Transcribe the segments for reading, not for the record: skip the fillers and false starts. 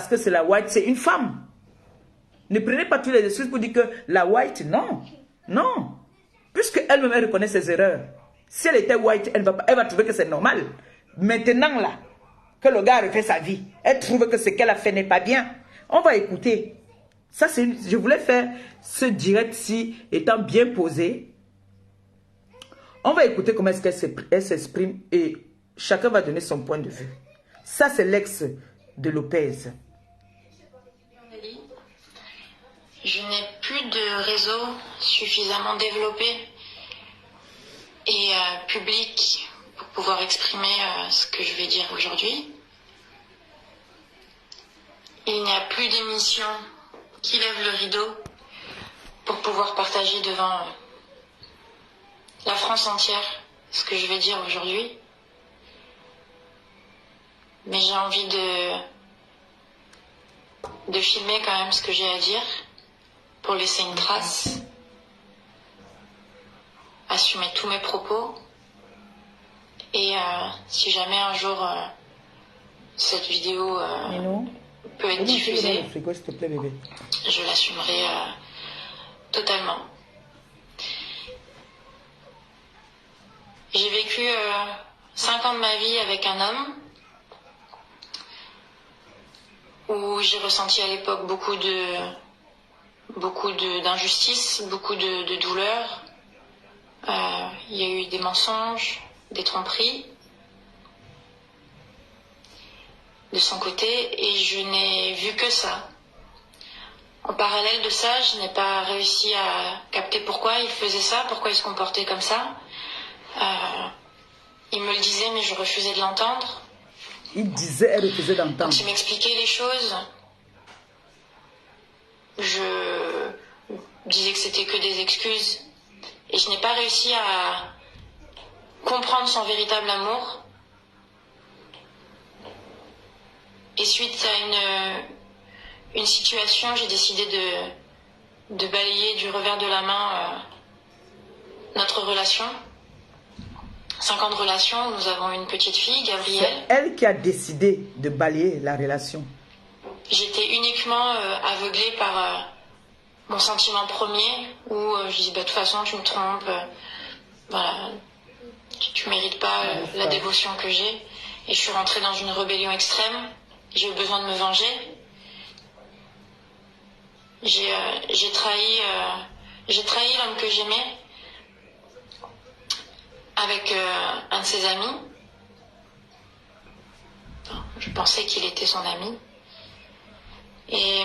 parce que c'est la white, c'est une femme. Ne prenez pas toutes les excuses pour dire que la white, non. Non. Puisque elle-même, elle reconnaît ses erreurs. Si elle était white, elle va trouver que c'est normal. Maintenant, là, que le gars a refait sa vie, elle trouve que ce qu'elle a fait n'est pas bien. On va écouter. Ça, je voulais faire ce direct-ci étant bien posé. On va écouter comment est-ce qu'elle s'exprime et chacun va donner son point de vue. Ça, c'est l'ex de Lopez. Je n'ai plus de réseau suffisamment développé et public pour pouvoir exprimer ce que je vais dire aujourd'hui. Il n'y a plus d'émission qui lève le rideau pour pouvoir partager devant la France entière ce que je vais dire aujourd'hui. Mais j'ai envie de filmer quand même ce que j'ai à dire pour laisser une trace, assumer tous mes propos et si jamais un jour cette vidéo peut être diffusée, je l'assumerai totalement. J'ai vécu 5 ans de ma vie avec un homme où j'ai ressenti à l'époque beaucoup d'injustice, beaucoup de douleur. Il y a eu des mensonges, des tromperies de son côté et je n'ai vu que ça. En parallèle de ça, je n'ai pas réussi à capter pourquoi il faisait ça, pourquoi il se comportait comme ça. Il me le disait mais je refusais de l'entendre. Il disait, elle refusait d'entendre. Quand il m'expliquait les choses, je disais que c'était que des excuses et je n'ai pas réussi à comprendre son véritable amour. Et suite à une situation, j'ai décidé de balayer du revers de la main notre relation. 5 ans de relation, nous avons une petite fille, Gabrielle. C'est elle qui a décidé de balayer la relation. J'étais uniquement aveuglée par mon sentiment premier, où je dis de toute façon tu me trompes, voilà, tu mérites pas la dévotion que j'ai. Et je suis rentrée dans une rébellion extrême, j'ai eu besoin de me venger. J'ai trahi l'homme que j'aimais avec un de ses amis. Enfin, je pensais qu'il était son ami. Et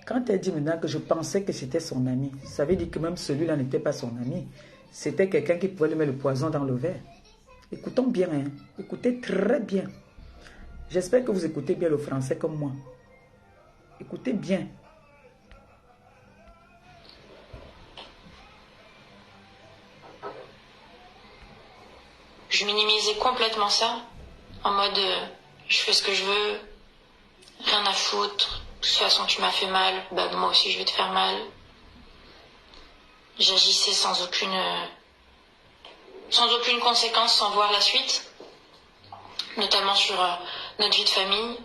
quand elle dit maintenant que je pensais que c'était son ami, ça veut dire que même celui-là n'était pas son ami. C'était quelqu'un qui pouvait lui mettre le poison dans le verre. Écoutons bien, hein? Écoutez très bien. J'espère que vous écoutez bien le français comme moi. Écoutez bien. Je minimisais complètement ça, en mode je fais ce que je veux, rien à foutre, de toute façon tu m'as fait mal, bah moi aussi je vais te faire mal. J'agissais sans aucune conséquence, sans voir la suite, notamment sur notre vie de famille,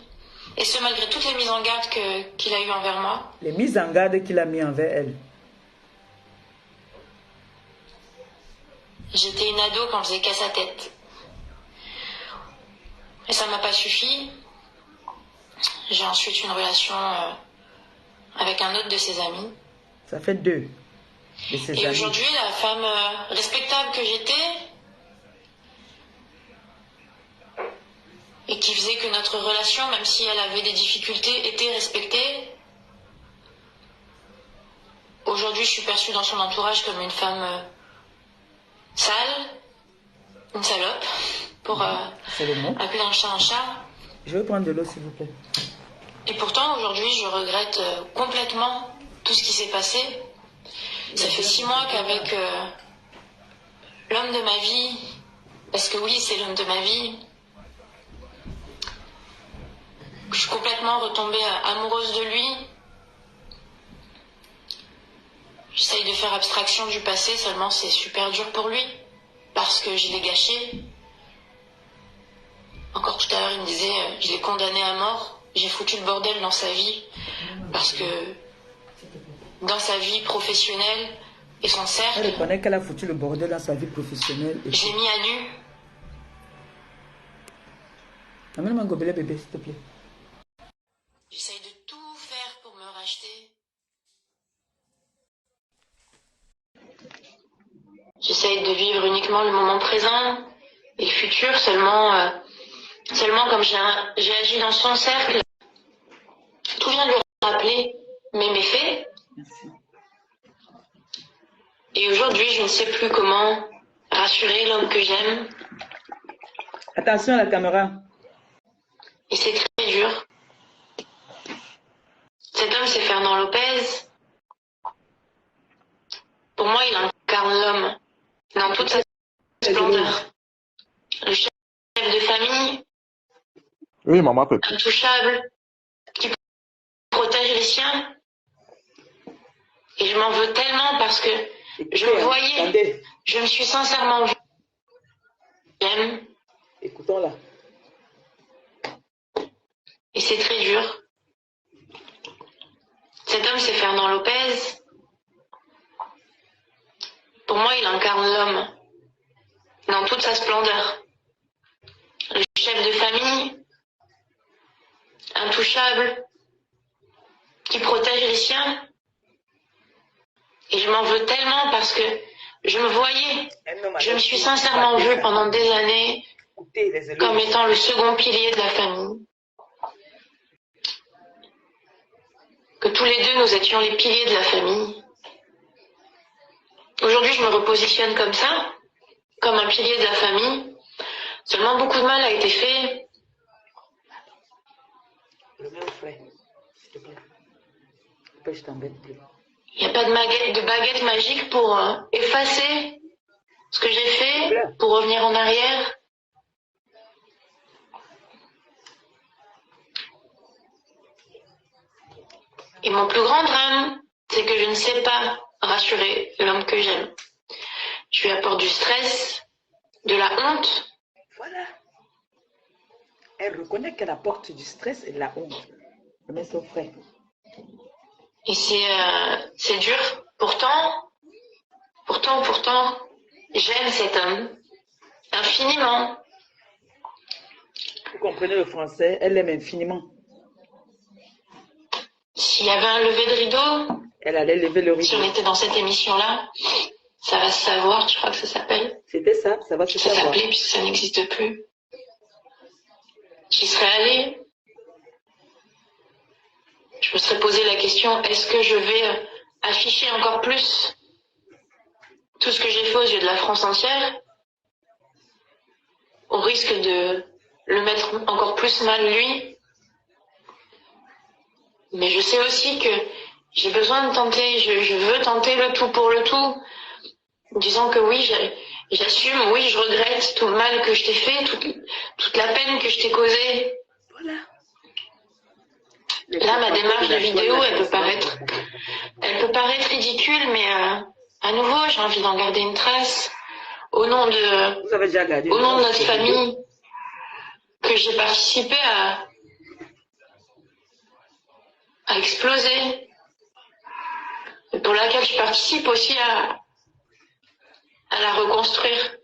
et ce malgré toutes les mises en garde qu'il a eues envers moi. Les mises en garde qu'il a mis envers elle. J'étais une ado quand je faisais qu'à sa tête. Et ça m'a pas suffi. J'ai ensuite une relation avec un autre de ses amis. Ça fait 2 de ses amis. Et aujourd'hui, la femme respectable que j'étais, et qui faisait que notre relation, même si elle avait des difficultés, était respectée. Aujourd'hui, je suis perçue dans son entourage comme une femme sale, une salope, pour appeler un chat. Je vais prendre de l'eau, s'il vous plaît. Et pourtant, aujourd'hui, je regrette complètement tout ce qui s'est passé. Ça fait 6 mois qu'avec l'homme de ma vie, parce que oui, c'est l'homme de ma vie, je suis complètement retombée amoureuse de lui. J'essaye de faire abstraction du passé, seulement c'est super dur pour lui, parce que je l'ai gâché. encore tout à l'heure, il me disait, je l'ai condamné à mort, j'ai foutu le bordel dans sa vie, parce que dans sa vie professionnelle et son cercle, Elle reconnaît qu'elle a foutu le bordel dans sa vie professionnelle. je l'ai mis à nu. Amène-moi un gobelet bébé, s'il te plaît. J'essaye de tout faire pour me racheter. J'essaye de vivre uniquement le moment présent et le futur seulement comme j'ai agi dans son cercle. Tout vient de lui rappeler mes méfaits. Merci. Et aujourd'hui, je ne sais plus comment rassurer l'homme que j'aime. Attention à la caméra. Et c'est très dur. Cet homme, c'est Fernand Lopez. Pour moi, il incarne l'homme dans toute sa splendeur. Le chef de famille, Oui, maman peut. intouchable, qui protège les siens. Et je m'en veux tellement parce que je me voyais, Attendez, je me suis sincèrement vue. J'aime. écoutons-la. Et c'est très dur. Cet homme, c'est Fernand Lopez. Pour moi, il incarne l'homme dans toute sa splendeur. Le chef de famille, intouchable, qui protège les siens. Et je m'en veux tellement parce que je me voyais, je me suis sincèrement vue pendant des années comme étant le second pilier de la famille. Que tous les deux, nous étions les piliers de la famille. Aujourd'hui, je me repositionne comme ça, comme un pilier de la famille. Seulement, beaucoup de mal a été fait. Le mets au frais, s'il te plaît. Après, je t'embête plus. Il n'y a pas de baguette magique pour effacer ce que j'ai fait, pour revenir en arrière. Et mon plus grand drame, c'est que je ne sais pas rassurer l'homme que j'aime. Je lui apporte du stress, de la honte. Voilà. Elle reconnaît qu'elle apporte du stress et de la honte. Le mets au frais. Et c'est dur. Pourtant, j'aime cet homme infiniment. Vous comprenez le français, elle l'aime infiniment. S'il y avait un lever de rideau, Elle allait lever le si on rideau. était dans cette émission-là, ça va se savoir, je crois que ça s'appelle. C'était ça va se Ça savoir. s'appelait puisque ça n'existe plus. J'y serais allée. Je me serais posé la question, est-ce que je vais afficher encore plus tout ce que j'ai fait aux yeux de la France entière, au risque de le mettre encore plus mal lui? Mais je sais aussi que j'ai besoin de tenter, je veux tenter le tout pour le tout, disant que oui, j'assume, oui, je regrette tout le mal que je t'ai fait, toute la peine que je t'ai causée. Voilà. Là, ma démarche de vidéo, elle peut paraître ridicule, mais à nouveau, j'ai envie d'en garder une trace au nom de, Vous avez déjà regardé au nom de notre vidéo? famille, que j'ai participé à exploser, et pour laquelle je participe aussi à la reconstruire.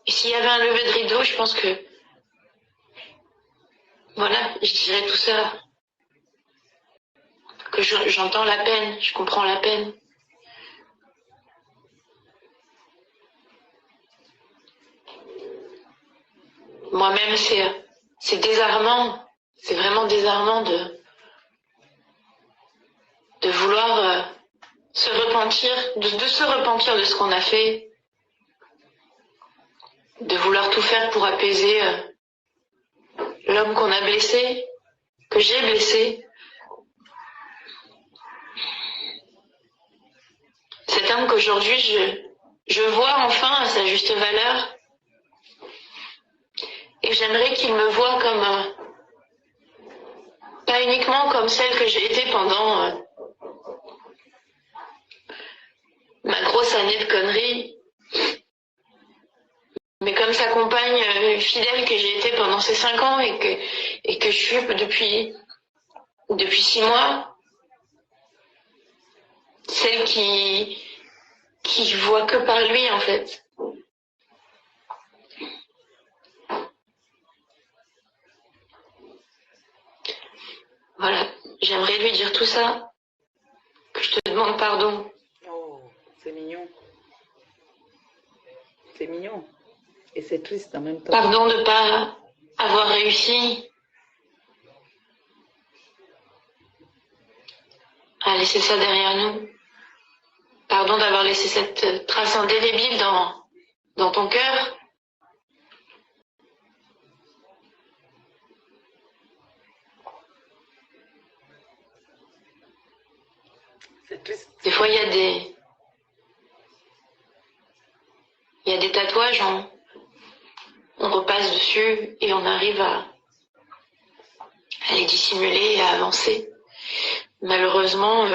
Et s'il y avait un lever de rideau, je pense que, voilà, je dirais tout ça. Que j'entends la peine, je comprends la peine. Moi-même, c'est désarmant, c'est vraiment désarmant de vouloir se repentir, de se repentir de ce qu'on a fait, de vouloir tout faire pour apaiser l'homme qu'on a blessé, que j'ai blessé. Cet homme qu'aujourd'hui je vois enfin à sa juste valeur. Et j'aimerais qu'il me voie comme, pas uniquement comme celle que j'ai été pendant ma grosse année de conneries. Mais comme sa compagne fidèle que j'ai été pendant ces 5 ans et que je suis depuis 6 mois, celle qui voit que par lui en fait. Voilà, j'aimerais lui dire tout ça, que je te demande pardon. Oh, c'est mignon. C'est mignon. Et c'est triste en même temps. Pardon de ne pas avoir réussi à laisser ça derrière nous. Pardon d'avoir laissé cette trace indélébile dans ton cœur. C'est triste. Des fois, il y a des tatouages, on repasse dessus et on arrive à les dissimuler et à avancer. Malheureusement,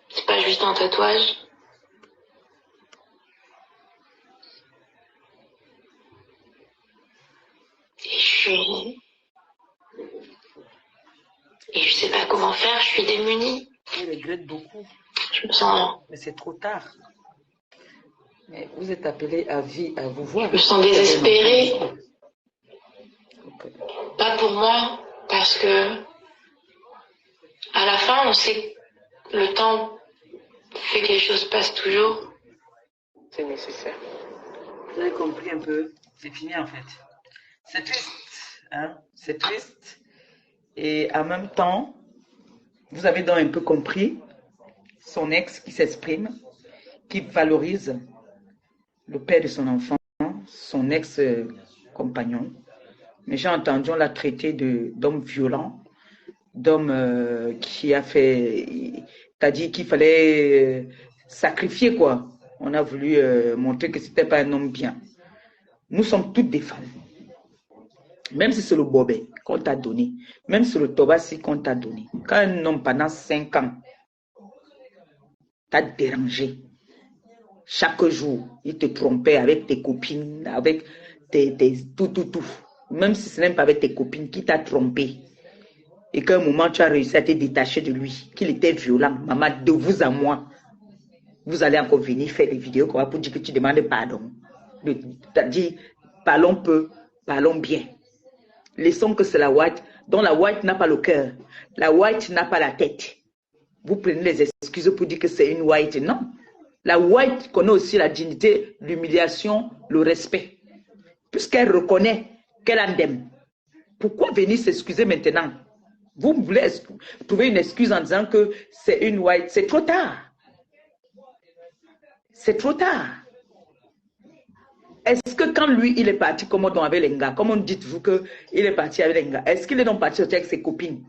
c'est pas juste un tatouage. Et je sais pas comment faire, je suis démunie. Je regrette beaucoup. Je me sens, Mais c'est trop tard. Mais vous êtes appelé à vie, à vous voir. je me sens désespérée. Ok. Pas pour moi, parce que à la fin, on sait que le temps fait que les choses passent toujours. C'est nécessaire. Vous avez compris un peu. C'est fini en fait. C'est triste. Hein? C'est triste. Et en même temps, vous avez donc un peu compris son ex qui s'exprime, qui valorise le père de son enfant, son ex-compagnon. Mais j'ai entendu, on l'a traité d'homme violent, d'homme qui a fait, t'as dit qu'il fallait sacrifier quoi. On a voulu montrer que c'était pas un homme bien. Nous sommes toutes des femmes. Même si c'est le bobet qu'on t'a donné, même si c'est le tobassi qu'on t'a donné. Quand un homme pendant 5 ans t'a dérangé, chaque jour, il te trompait avec tes copines, avec tout. Même si ce n'est pas avec tes copines qui t'a trompé. Et qu'à un moment, tu as réussi à te détacher de lui, qu'il était violent. Maman, de vous à moi, vous allez encore venir faire des vidéos pour dire que tu demandes pardon. C'est-à-dire, parlons peu, parlons bien. Laissons que c'est la white, dont la white n'a pas le cœur. La white n'a pas la tête. Vous prenez les excuses pour dire que c'est une white. Non. La white connaît aussi la dignité, l'humiliation, le respect. Puisqu'elle reconnaît qu'elle en aime. Pourquoi venir s'excuser maintenant? Vous voulez trouver une excuse en disant que c'est une white. C'est trop tard. C'est trop tard. Est-ce que quand lui, il est parti comme on avec les gars, comment dites-vous qu'il est parti avec les gars? Est-ce qu'il est donc parti avec ses copines?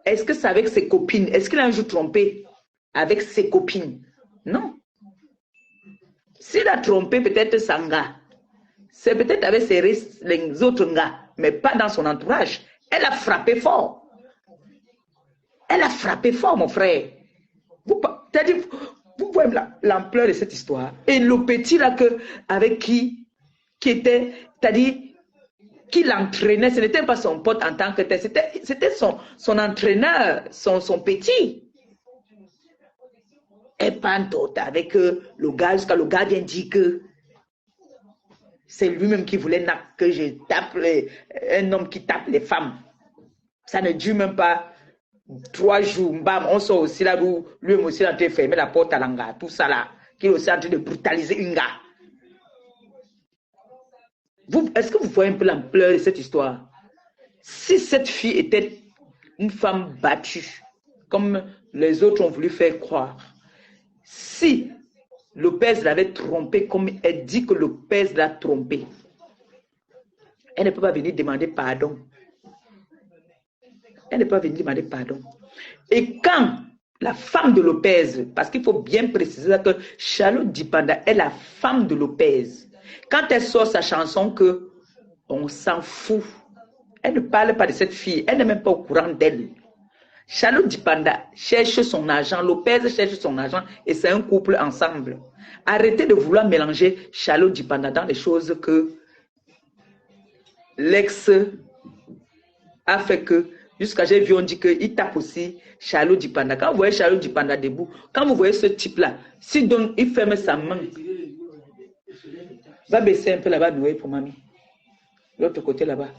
Est-ce que c'est avec ses copines? Est-ce qu'il a un jour trompé avec ses copines? Non. S'il a trompé peut-être son gars, c'est peut-être avec les autres gars, mais pas dans son entourage. Elle a frappé fort. Elle a frappé fort, mon frère. Vous voyez l'ampleur de cette histoire. Et le petit là avec qui était, c'est-à-dire, qui l'entraînait, ce n'était pas son pote en tant que tel, c'était son entraîneur, son petit. Et pantoute avec le gars, jusqu'à le gardien dit que c'est lui-même qui voulait que je tape un homme qui tape les femmes. Ça ne dure même pas 3 jours. Bam, on sort aussi là où lui-même aussi est en train de fermer la porte à l'anga. Tout ça là, qui est aussi en train de brutaliser une gars. Est-ce que vous voyez un peu l'ampleur de cette histoire? Si cette fille était une femme battue, comme les autres ont voulu faire croire, si Lopez l'avait trompée, comme elle dit que Lopez l'a trompée, elle ne peut pas venir demander pardon. Elle ne peut pas venir demander pardon. Et quand la femme de Lopez, parce qu'il faut bien préciser que Charlotte Dipanda est la femme de Lopez, quand elle sort sa chanson que on s'en fout, elle ne parle pas de cette fille, elle n'est même pas au courant d'elle. Charlotte Dipanda cherche son argent, Lopez cherche son argent et c'est un couple ensemble. Arrêtez de vouloir mélanger Charlotte Dipanda dans les choses que l'ex a fait que, jusqu'à j'ai vu, on dit qu'il tape aussi Charlotte Dipanda. Quand vous voyez Charlotte Dipanda debout, quand vous voyez ce type-là, s'il donne, il ferme sa main. Va baisser un peu là-bas, Noé, pour mamie. L'autre côté là-bas.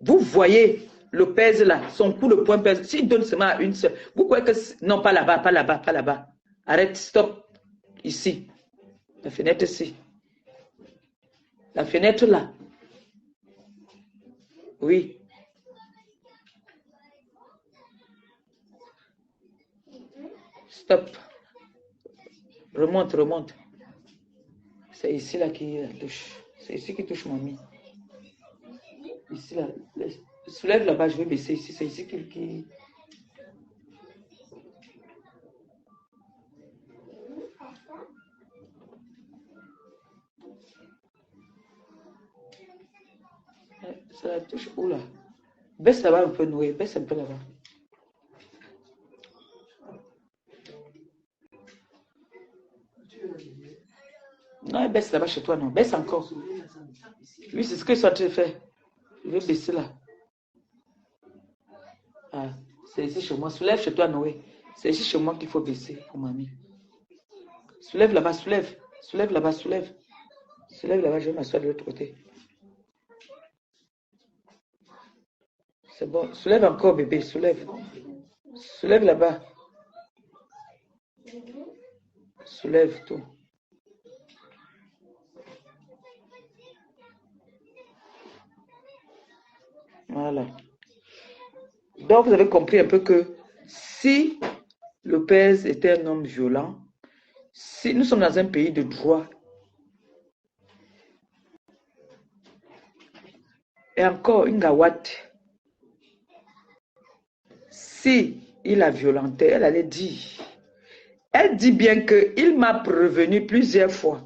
Vous voyez Lopez là, son coup de poing pèse. S'il donne seulement à une seule, vous croyez que... Non, pas là-bas, pas là-bas, pas là-bas. Arrête, stop. Ici. La fenêtre ici. La fenêtre là. Oui. Stop. Remonte, remonte. C'est ici là qui touche. C'est ici qui touche mamie. Ici là. Soulève là-bas, je vais baisser ici. C'est ici qui... Ça la touche où là? Baisse là-bas un peu, Noé. Baisse un peu là-bas. Non, baisse là-bas chez toi, non. Baisse encore. Oui, c'est ce que je suis en train de faire. Je vais baisser là. Ah, c'est ici chez moi. Soulève chez toi, Noé. C'est ici chez moi qu'il faut baisser pour mamie. Soulève là-bas, soulève. Soulève là-bas, soulève. Soulève là-bas, je vais m'asseoir de l'autre côté. C'est bon. Soulève encore, bébé. Soulève. Soulève là-bas. Soulève tout. Voilà. Donc, vous avez compris un peu que si Lopez était un homme violent, si nous sommes dans un pays de droit, et encore une gawate, si il a violenté, elle allait dire. Elle dit bien qu'il m'a prévenu plusieurs fois.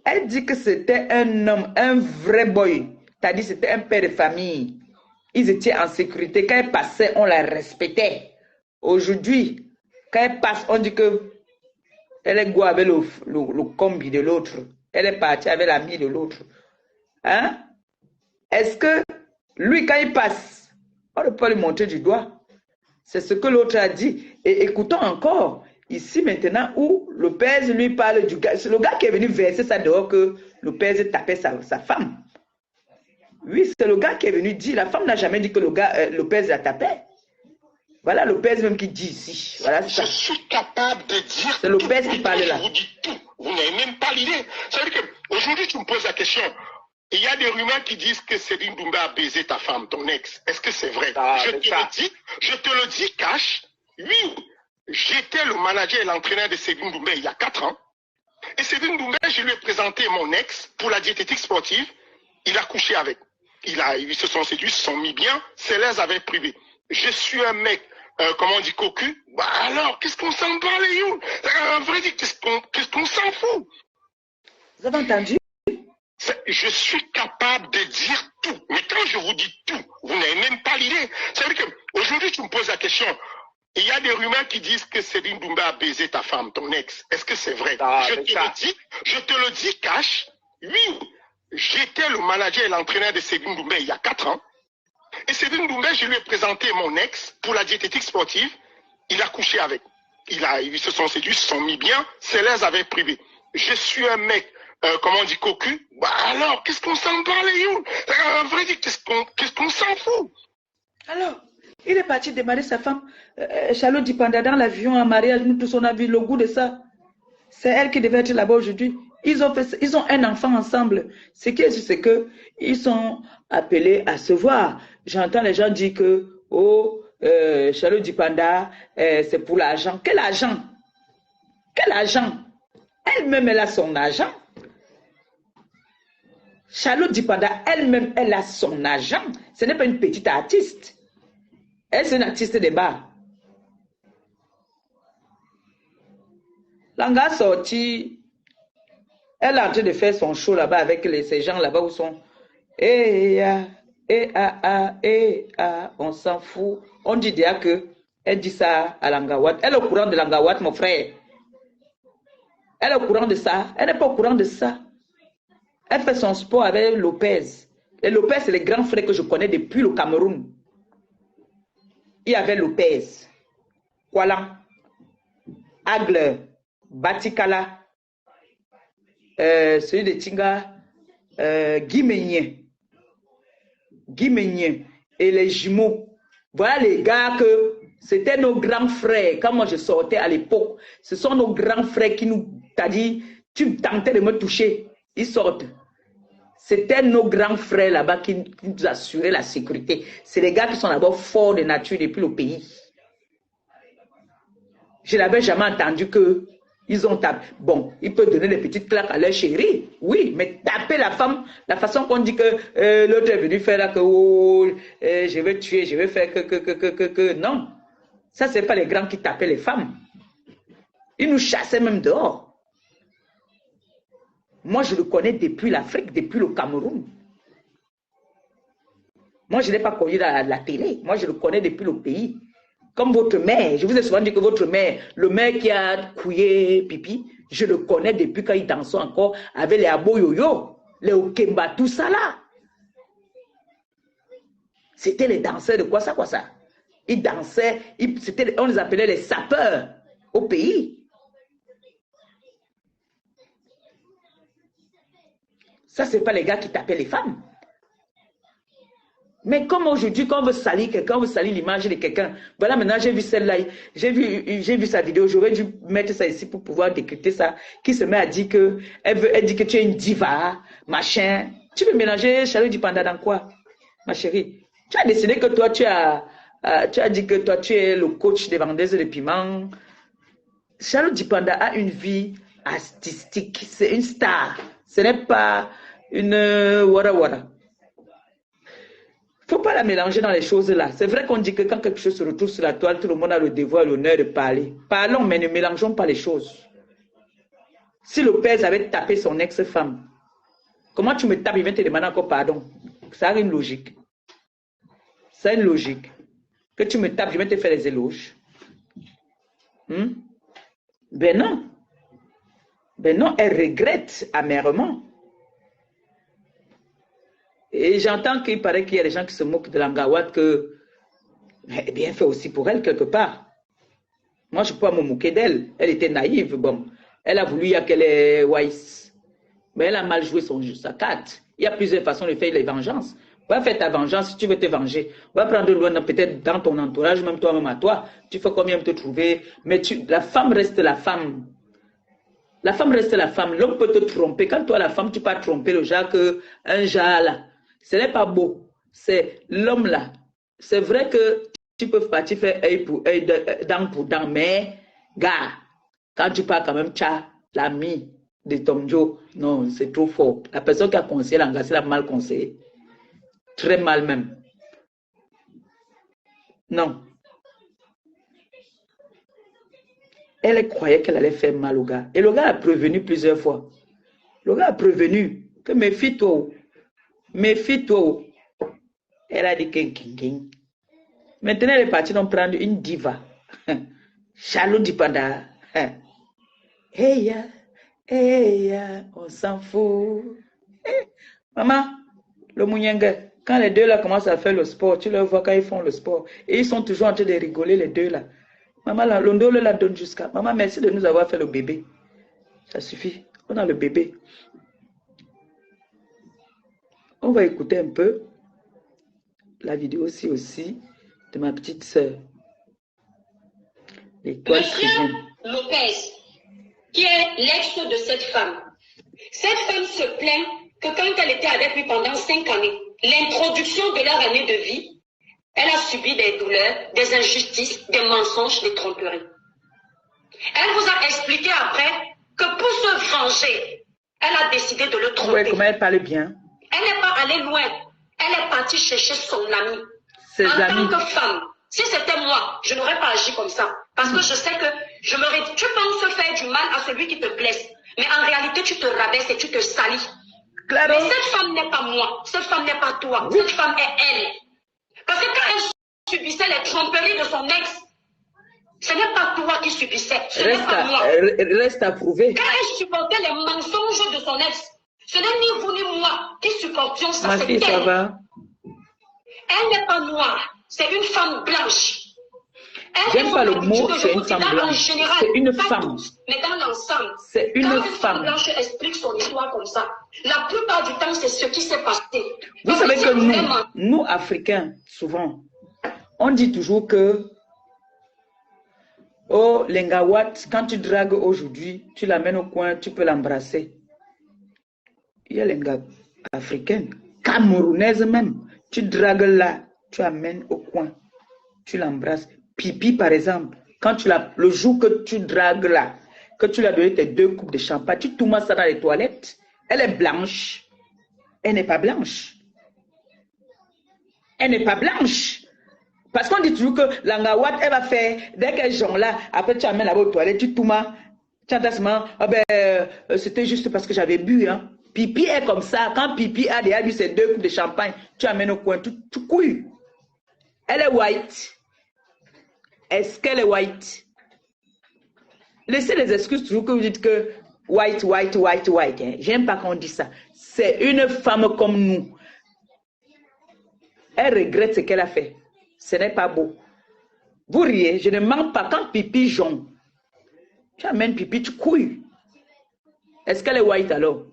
Elle dit que c'était un homme, un vrai boy. C'est-à-dire que c'était un père de famille. Ils étaient en sécurité. Quand elle passait, on la respectait. Aujourd'hui, quand elle passe, on dit que elle est quoi avec le combi de l'autre. Elle est partie avec l'ami de l'autre. Hein? Est-ce que lui, quand il passe, on ne peut lui montrer du doigt? C'est ce que l'autre a dit. Et écoutons encore, ici maintenant, où Lopez lui parle du gars. C'est le gars qui est venu verser ça dehors que Lopez tapait sa femme. Oui, c'est le gars qui est venu dire. La femme n'a jamais dit que le gars, Lopez la tapait. Voilà Lopez même qui dit ici. Voilà ça. Je suis capable de dire. C'est Lopez qui parle là. Je vous dis tout. Vous n'avez même pas l'idée. Ça veut dire qu'aujourd'hui, tu me poses la question. Il y a des rumeurs qui disent que Céline Doumbé a baisé ta femme, ton ex. Est-ce que c'est vrai? Je te le dis, cash. Oui, j'étais le manager et l'entraîneur de Céline Doumbé il y a 4 ans. Et Céline Doumbé, je lui ai présenté mon ex pour la diététique sportive. Il a couché avec. Ils se sont séduits, se sont mis bien. C'est leurs affaires privées. Je suis un mec, comment on dit, cocu. Bah alors, qu'est-ce qu'on s'en bat les you? En vrai, qu'est-ce qu'on s'en fout? Vous avez entendu? Je suis capable de dire tout. Mais quand je vous dis tout, vous n'avez même pas l'idée. Ça veut dire qu'aujourd'hui, tu me poses la question. Il y a des rumeurs qui disent que Céline Doumbé a baisé ta femme, ton ex. Est-ce que c'est vrai? Je te le dis, cash. Oui, j'étais le manager et l'entraîneur de Céline Doumbé il y a 4 ans. Et Céline Doumbé, je lui ai présenté mon ex pour la diététique sportive. Il a couché avec. Ils se sont séduits, se sont mis bien. C'est leurs affaires privées. Je suis un mec, comment on dit, cocu. Bah alors, qu'est-ce qu'on s'en bat les you? En vrai, qu'est-ce qu'on s'en fout? Alors, il est parti démarrer sa femme, Charlotte Dipanda, dans l'avion en mariage. Nous tous, on a vu le goût de ça. C'est elle qui devait être là-bas aujourd'hui. Ils ont un enfant ensemble. Ce qui est sûr, c'est qu'ils sont appelés à se voir. J'entends les gens dire que, oh, Charlotte Dipanda, c'est pour l'argent. Quel argent? Quel argent? Elle-même, elle a son argent. Charlotte Dipanda, elle-même, elle a son argent. Ce n'est pas une petite artiste. Elle, c'est une artiste de bar. Langa sorti. Elle est en train de faire son show là-bas avec ces gens là-bas où sont. On s'en fout. On dit déjà que Elle dit ça à Langawat. Elle est au courant de Langawat, mon frère. Elle est au courant de ça. Elle n'est pas au courant de ça. Elle fait son sport avec Lopez. Et Lopez, c'est le grand frère que je connais depuis le Cameroun. Il y avait Lopez, Kuala, Agler, Batikala, celui de Tinga, Guy Meignet et les jumeaux. Voilà les gars que c'était nos grands frères. Quand moi je sortais à l'époque, ce sont nos grands frères qui nous t'as dit, tu tentais de me toucher. Ils sortent. C'était nos grands frères là-bas qui nous assuraient la sécurité. C'est les gars qui sont d'abord forts de nature depuis le pays. Je n'avais jamais entendu que ils ont tapé. Bon, ils peuvent donner des petites claques à leur chérie. Oui, mais taper la femme, la façon qu'on dit que l'autre est venu faire là que oh, je vais tuer, je vais faire que. Non. Ça, ce n'est pas les grands qui tapaient les femmes. Ils nous chassaient même dehors. Moi, je le connais depuis l'Afrique, depuis le Cameroun. Moi, je ne l'ai pas connu dans la télé. Moi, je le connais depuis le pays. Comme votre mère. Je vous ai souvent dit que votre mère, le mère qui a couillé pipi, je le connais depuis quand il dansait encore avec les aboyoyo, les okemba, tout ça là. C'était les danseurs de quoi ça? Ils dansaient, on les appelait les sapeurs au pays. Ça, ce n'est pas les gars qui tapaient les femmes. Mais comme aujourd'hui, quand on veut salir quelqu'un, on veut salir l'image de quelqu'un. Voilà, maintenant, j'ai vu celle-là. J'ai vu sa vidéo. J'aurais dû mettre ça ici pour pouvoir décrypter ça. Qui se met à dire que, elle dit que tu es une diva, machin. Tu veux mélanger Charlotte Dipanda dans quoi, ma chérie? Tu as décidé que toi, tu as dit que toi, tu es le coach des vendeuses de piments. Charlotte Dipanda a une vie artistique. C'est une star. Ce n'est pas une wara. Il ne faut pas la mélanger dans les choses là. C'est vrai qu'on dit que quand quelque chose se retrouve sur la toile, tout le monde a le devoir et l'honneur de parler. Parlons, mais ne mélangeons pas les choses. Si le père avait tapé son ex-femme, comment tu me tapes, il vient te demander encore pardon? Ça a une logique. Ça a une logique. Que tu me tapes, je vais te faire les éloges. Ben non. Ben non, elle regrette amèrement. Et j'entends qu'il paraît qu'il y a des gens qui se moquent de Langawat que, eh bien, fait aussi pour elle quelque part. Moi, je ne peux pas me moquer d'elle. Elle était naïve, bon. Elle a voulu qu'elle est wise. Mais elle a mal joué sa carte. Il y a plusieurs façons de faire les vengeances. Va faire ta vengeance si tu veux te venger. Va prendre loin, peut-être dans ton entourage, même toi-même à toi. Tu fais combien te trouver. Mais la femme reste la femme. La femme reste la femme. L'homme peut te tromper. Quand toi, la femme, tu peux tromper le genre un genre là. Ce n'est pas beau. C'est l'homme là. C'est vrai que tu peux partir faire œil pour œil, dent pour dent, mais, gars, quand tu parles quand même, tu as l'ami de Tom Joe. Non, c'est trop fort. La personne qui a conseillé l'engagé l'a mal conseillé. Très mal même. Non. Elle croyait qu'elle allait faire mal au gars. Et le gars a prévenu plusieurs fois. Le gars a prévenu que méfie-toi. Méfie-toi. Elle a dit king. Maintenant, elle est partie donc prendre une diva. Charlotte Dipanda. Hey, on s'en fout. Maman, le mounyengue, quand les deux là commencent à faire le sport, tu leur vois quand ils font le sport. Et ils sont toujours en train de rigoler, les deux là. Maman, l'ondole la donne jusqu'à. Maman, merci de nous avoir fait le bébé. Ça suffit. On a le bébé. On va écouter un peu la vidéo aussi de ma petite sœur. Monsieur Lopez, qui est l'ex de cette femme se plaint que quand elle était avec lui pendant 5 années, l'introduction de leur année de vie, elle a subi des douleurs, des injustices, des mensonges, des tromperies. Elle vous a expliqué après que pour se venger, elle a décidé de le tromper. Oui, comment elle parle bien. Elle n'est pas allée loin. Elle est partie chercher son ami. Ses en amis. tant que femme, si c'était moi, je n'aurais pas agi comme ça. Parce que je sais que tu penses faire du mal à celui qui te blesse. Mais en réalité, tu te rabaisses et tu te salis. Claro. Mais cette femme n'est pas moi. Cette femme n'est pas toi. Oui. Cette femme est elle. Parce que quand elle subissait les tromperies de son ex, Ce n'est pas toi qui subissais, ce n'est Reste pas à, moi. reste à prouver. Quand elle supportait les mensonges de son ex, ce n'est ni vous ni moi qui supportions ça, Ma c'est fille, ça elle. va? Elle n'est pas noire, c'est une femme blanche. J'aime pas le mot, c'est une femme En blanche. général, C'est une pas femme. toutes, mais dans l'ensemble. C'est une Quand femme. blanche explique son histoire comme ça, la plupart du temps, c'est ce qui s'est passé. Vous Parce savez si que vous voulez nous, Africains, souvent, on dit toujours que oh, l'engawat, quand tu dragues aujourd'hui, tu l'amènes au coin, tu peux l'embrasser. Il y a l'enga africaine, camerounaise même. Tu dragues là, tu amènes au coin, tu l'embrasses. Pipi, par exemple, quand le jour que tu dragues là, que tu lui as donné tes 2 coupes de champagne, tu tournes ça dans les toilettes, elle est blanche. Elle n'est pas blanche. Elle n'est pas blanche. Parce qu'on dit toujours que l'angawat, elle va faire, dès qu'elle jongle là, après tu amènes là-bas aux toilettes, tu tournes, tu entends seulement, ah ben, c'était juste parce que j'avais bu, hein. Pipi est comme ça. Quand Pipi a déjà bu ses 2 coupes de champagne, tu amènes au coin, tu couilles. Elle est white. Est-ce qu'elle est white? Laissez les excuses toujours que vous dites que white, white, white, white. Hein. J'aime pas qu'on dise ça. C'est une femme comme nous. Elle regrette ce qu'elle a fait. Ce n'est pas beau. Vous riez, je ne mens pas. Quand Pipi jongle, tu amènes Pipi, tu couilles. Est-ce qu'elle est white alors?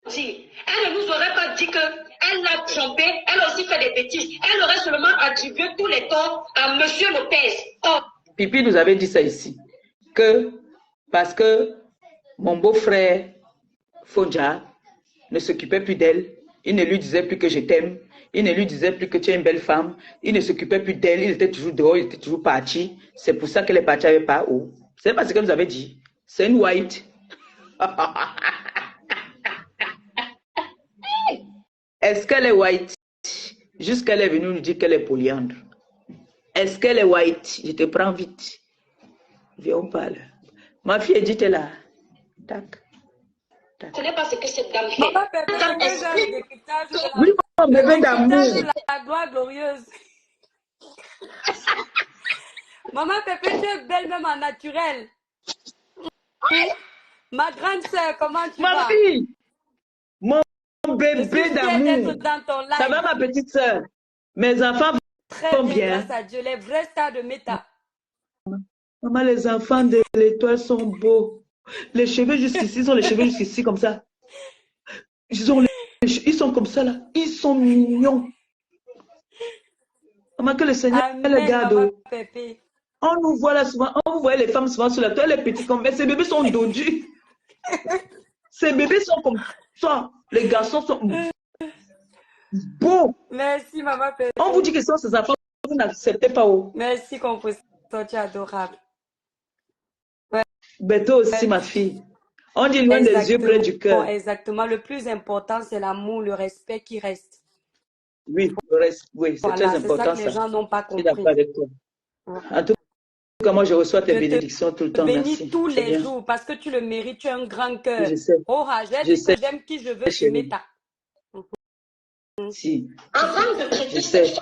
Si elle ne nous aurait pas dit qu'elle l'a trompé, elle a aussi fait des bêtises. Elle aurait seulement attribué tous les torts à Monsieur Lopez. Oh. Pipi nous avait dit ça ici. Que parce que mon beau-frère Fonja ne s'occupait plus d'elle, il ne lui disait plus que je t'aime, il ne lui disait plus que tu es une belle femme, il ne s'occupait plus d'elle, il était toujours dehors, il était toujours parti. C'est pour ça qu'elle est partie avec pas haut. C'est pas ce que nous avez dit. C'est une white. Est-ce qu'elle est white? Jusqu'elle est venue nous dire qu'elle est polyandre. Est-ce qu'elle est white? Je te prends vite. Viens, on parle. Ma fille Edith est là. Tac. Ce n'est pas ce que cette dame fait. Maman Pépé, je veux le décryptage de la, Oui, mon bébé le d'amour. décryptage de la gloire glorieuse. Maman Pépé, tu es belle même en naturel. Ma grande sœur, comment tu Ma vas? fille, mon Je bébé suis fière d'amour. d'être dans ton live. Ça va, ma petite soeur? Mes enfants Très vont bien, bien. grâce à Dieu. Les vrais stars de méta. Maman, les enfants de l'étoile sont beaux. Les cheveux jusqu'ici sont les cheveux jusqu'ici comme ça. Ils sont comme ça là. Ils sont mignons. Maman, que le Seigneur Amen, les garde. Maman Pépé. On nous voit là souvent, on voit les femmes souvent sur la toile, les petits comme, mais ces bébés sont dodus. Ces bébés sont comme ça. Les garçons sont beaux. Merci, Maman Pépé. On vous dit que ce sont ces enfants, vous n'acceptez pas. Oh. Merci, compositeur, tu es adorable. Ben toi aussi, ma fille. On dit loin des yeux, près du cœur. Exactement. Le plus important, c'est l'amour, le respect qui reste. Oui, oui, c'est Voilà, très c'est ça important que les ça. gens n'ont pas Je suis compris. d'accord avec toi. En tout cas, moi, je reçois tes Je te bénédictions tout le temps. bénis Merci. tous C'est les bien. jours parce que tu le mérites, tu as un grand cœur. Je sais. Oh, j'ai Je dit sais. que j'aime qui je veux, tu Chérie. méta. Si, Avant de traiter je sais.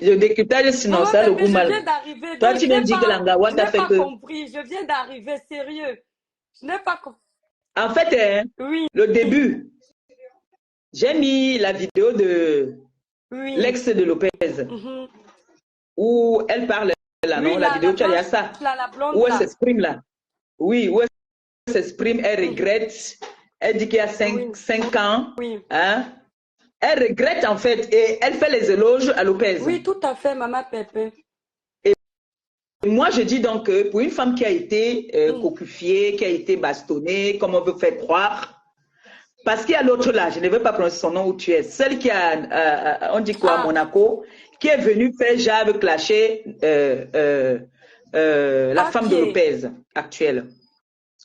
Le décryptage, sinon Maman ça, le Pépé, goût je mal. viens d'arriver. Toi, donc tu je me n'ai dis que pas- l'Angawa je t'a n'ai fait pas que. compris. Je viens d'arriver, sérieux. Je n'ai pas compris. En fait, hein, Oui, le début, j'ai mis la vidéo de oui. l'ex de Lopez Mhm. où elle parle là, non? Oui, La vidéo, tu as dit à blanche, ça. la blonde, Où elle là. s'exprime là. Oui, où elle s'exprime, elle regrette. Elle dit qu'il y a 5 ans. Oui. Hein? Elle regrette en fait et elle fait les éloges à Lopez. Oui, tout à fait, Maman Pépé. Et moi, je dis donc que pour une femme qui a été cocufiée, qui a été bastonnée, comme on veut faire croire, parce qu'il y a l'autre là, je ne veux pas prononcer son nom où tu es, celle qui a, on dit quoi, à Monaco, qui est venue faire jave clasher la femme de Lopez actuelle.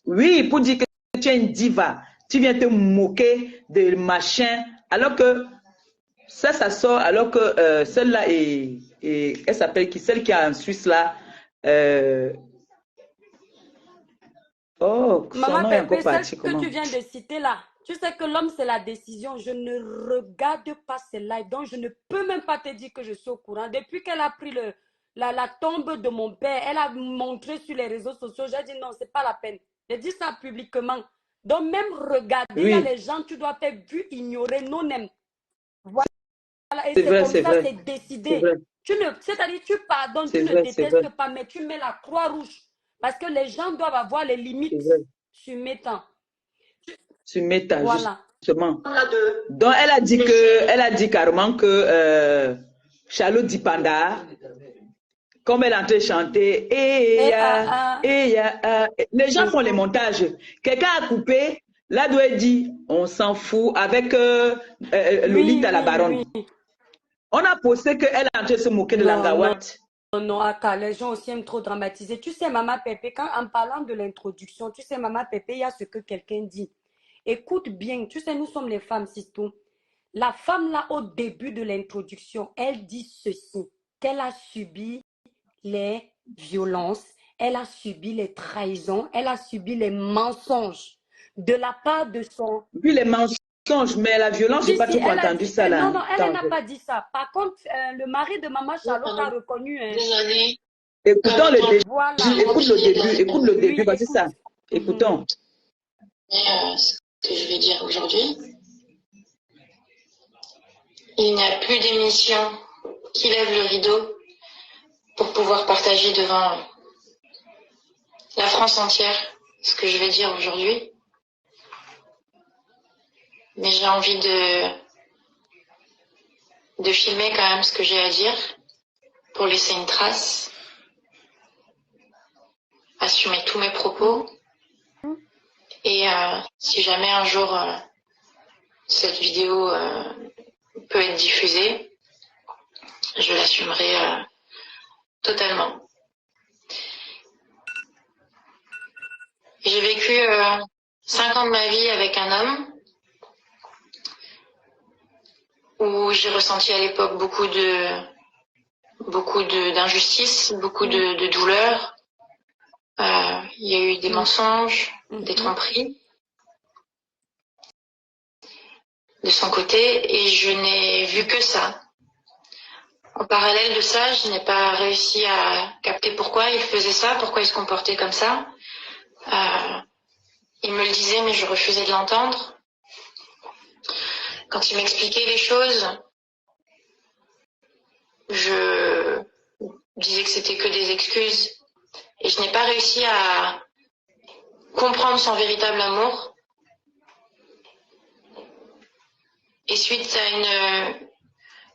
Oui, pour dire que tu es une diva, tu viens te moquer de machin, alors que ça sort, alors que celle-là elle s'appelle qui? Celle qui est en Suisse là. Oh, son Maman nom est Pépé, encore parti, celle comment? que tu viens de citer là, tu sais que l'homme c'est la décision. Je ne regarde pas ces lives, donc je ne peux même pas te dire que je suis au courant. Depuis qu'elle a pris la tombe de mon père. Elle a montré sur les réseaux sociaux. J'ai dit non, c'est pas la peine. J'ai dit ça publiquement. Donc même regarder, il y a Oui, les gens, tu dois faire vu ignorer, non aime. Voilà, et c'est c'est vrai, comme c'est ça, vrai. c'est C'est décidé. vrai, C'est-à-dire, tu pardonnes, tu c'est ne vrai, c'est vrai, détestes pas, mais tu mets la croix rouge. Parce que les gens doivent avoir les c'est limites vrai. sur mettant. Sur Meta, Voilà. justement. On a de Donc, elle a dit carrément que Charlotte Dipanda, comme elle est en train de chanter, Et, les gens font les montages. Quelqu'un a coupé, là doit dit, on s'en fout, avec oui, Lolita la baronne. oui. On a posté qu'elle est en train de se moquer de Non, non, Langawat. non, Aka, les gens aussi aiment trop dramatiser. Tu sais, Maman Pépé, quand en parlant de l'introduction, tu sais, Maman Pépé, il y a ce que quelqu'un dit. Écoute bien, tu sais, nous sommes les femmes, c'est tout. La femme, là, au début de l'introduction, elle dit ceci, qu'elle a subi les violences, elle a subi les trahisons, elle a subi les mensonges de la part de son... Vu les mensonges, mais la violence, j'ai Si, pas si, trop elle a entendu dit... ça là. non, non, elle Attends, n'a pas dit ça. Par contre, le mari de Maman Charlotte a reconnu... Des années. écoutons le début. Voilà. Écoute le début, Oui, voici écoute. ça. Écoutons. Mais ce que je vais dire aujourd'hui, il n'y a plus d'émission qui lève le rideau pour pouvoir partager devant la France entière ce que je vais dire aujourd'hui. Mais j'ai envie de filmer quand même ce que j'ai à dire pour laisser une trace, assumer tous mes propos. Et si jamais un jour cette vidéo peut être diffusée, je l'assumerai totalement. J'ai vécu 5 ans de ma vie avec un homme où j'ai ressenti à l'époque beaucoup d'injustice, beaucoup de douleur. Il y a eu des mensonges, des tromperies de son côté et je n'ai vu que ça. En parallèle de ça, je n'ai pas réussi à capter pourquoi il faisait ça, pourquoi il se comportait comme ça. Il me le disait, mais je refusais de l'entendre. Quand il m'expliquait les choses, je disais que c'était que des excuses. Et je n'ai pas réussi à comprendre son véritable amour. Et suite à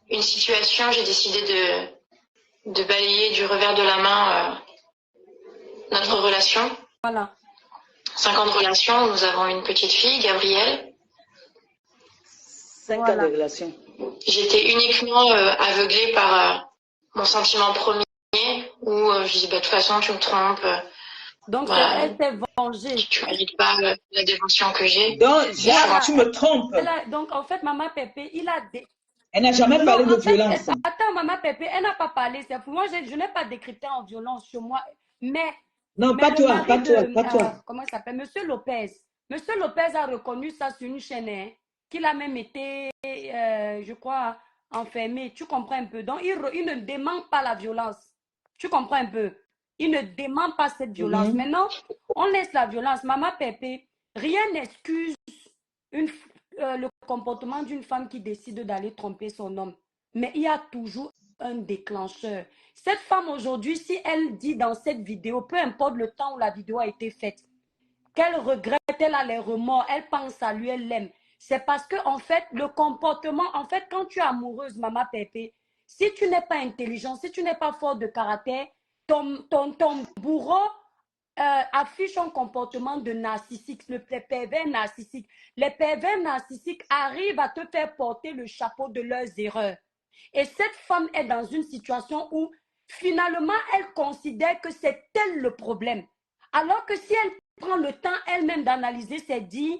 une situation, j'ai décidé de balayer du revers de la main notre relation. Voilà. 5 ans de relation, nous avons une petite fille, Gabrielle. 5 ans de relation. J'étais uniquement aveuglée par mon sentiment premier où je dis, bah, de toute façon, tu me trompes. Donc, Voilà. elle s'est vengée. Tu mérites pas la dévotion que j'ai. Donc, Voilà. tu me trompes. Donc, en fait, Maman Pépé, il a... Elle n'a jamais parlé de violence. Attends, Maman Pépé, elle n'a pas parlé. Moi, je n'ai pas décrypté en violence sur moi. Non, pas toi, pas toi. Comment il s'appelle? Monsieur Lopez. Monsieur Lopez a reconnu ça sur une chaîne, hein, qu'il a même été, je crois, enfermé. Tu comprends un peu? Donc, il ne dément pas la violence. Tu comprends un peu? Il ne dément pas cette violence. Maintenant, on laisse la violence. Maman Pépé, rien n'excuse le comportement d'une femme qui décide d'aller tromper son homme. Mais il y a toujours un déclencheur. Cette femme aujourd'hui, si elle dit dans cette vidéo, peu importe le temps où la vidéo a été faite, qu'elle regrette, elle a les remords, elle pense à lui, elle l'aime. C'est parce que, en fait, le comportement, en fait, quand tu es amoureuse, Maman Pépé, si tu n'es pas intelligent, si tu n'es pas fort de caractère, ton bourreau affiche un comportement de narcissique, le pervers narcissique. Les pervers narcissiques arrivent à te faire porter le chapeau de leurs erreurs. Et cette femme est dans une situation où, finalement, elle considère que c'est elle le problème. Alors que si elle prend le temps elle-même d'analyser ses dires,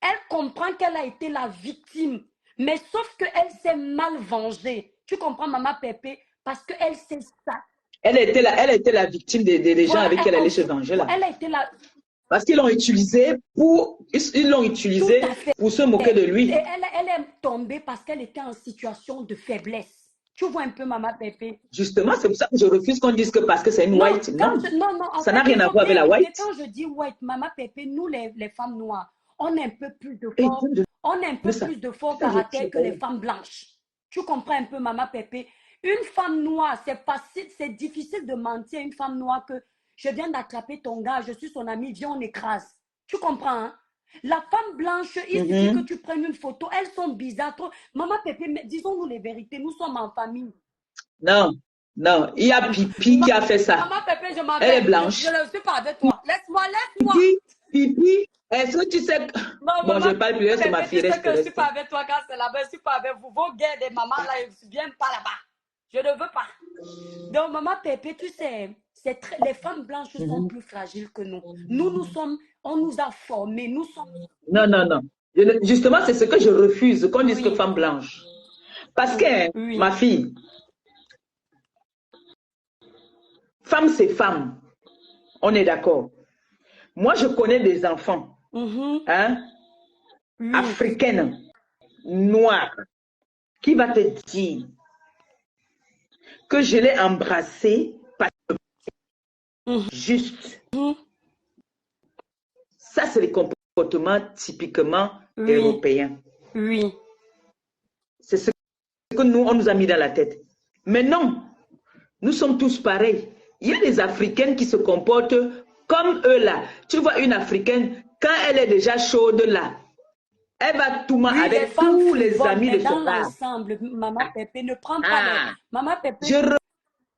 elle comprend qu'elle a été la victime. Mais sauf qu'elle s'est mal vengée. Tu comprends, Maman Pépé? Parce qu'elle sait ça. Elle a été la victime des gens avec qui elle allait se venger là. Elle a été la... Parce qu'ils l'ont utilisé pour se moquer de lui. Et elle est tombée parce qu'elle était en situation de faiblesse. Tu vois un peu, Maman Pépé. Justement, c'est pour ça que je refuse qu'on dise que parce que c'est une Non, white. Non, non, en ça fait, n'a rien il à faut voir avec bien la écouter. white. Quand je dis white, Maman Pépé, nous, les femmes noires, on a un peu plus de Et fort, on a un peu ça, plus de fort ça, caractère que les femmes blanches. Tu comprends un peu, Maman Pépé? Une femme noire, c'est facile, c'est difficile de mentir à une femme noire que je viens d'attraper ton gars, je suis son ami, viens, on écrase. Tu comprends, hein? La femme blanche, il suffit que tu prennes une photo, elles sont bizarres. Trop. Maman Pépé, disons-nous les vérités, nous sommes en famille. Non, non, il y a Pipi qui a fait ça. Maman Pépé, je m'en Elle est vais. blanche. Je ne suis pas avec toi. Laisse-moi. Pipi, est-ce que tu sais que... Non, Bon, je maman, parle plus, laisse ma fille, tu sais que je ne suis reste. pas avec toi quand c'est là-bas, je ne suis pas avec vous. Vos guerres des mamans là, ils ne viennent pas là-bas. Je ne veux pas. Donc, maman Pépé, tu sais, les femmes blanches sont plus fragiles que nous. On nous a formés, nous sommes... Non, non, non. Justement, c'est ce que je refuse, qu'on dise que femme blanche. Parce que, ma fille, femme, c'est femme. On est d'accord. Moi, je connais des enfants, africaines, noires, qui va te dire que je l'ai embrassée parce que juste. Ça, c'est les comportements typiquement européens. Oui. C'est ce que nous, on nous a mis dans la tête. Mais non, nous sommes tous pareils. Il y a des Africaines qui se comportent comme eux là. Tu vois une Africaine, quand elle est déjà chaude là, elle va tout avec tous les amis de son père. Ensemble, Maman Pépé, ne prends pas Maman Pépé. Je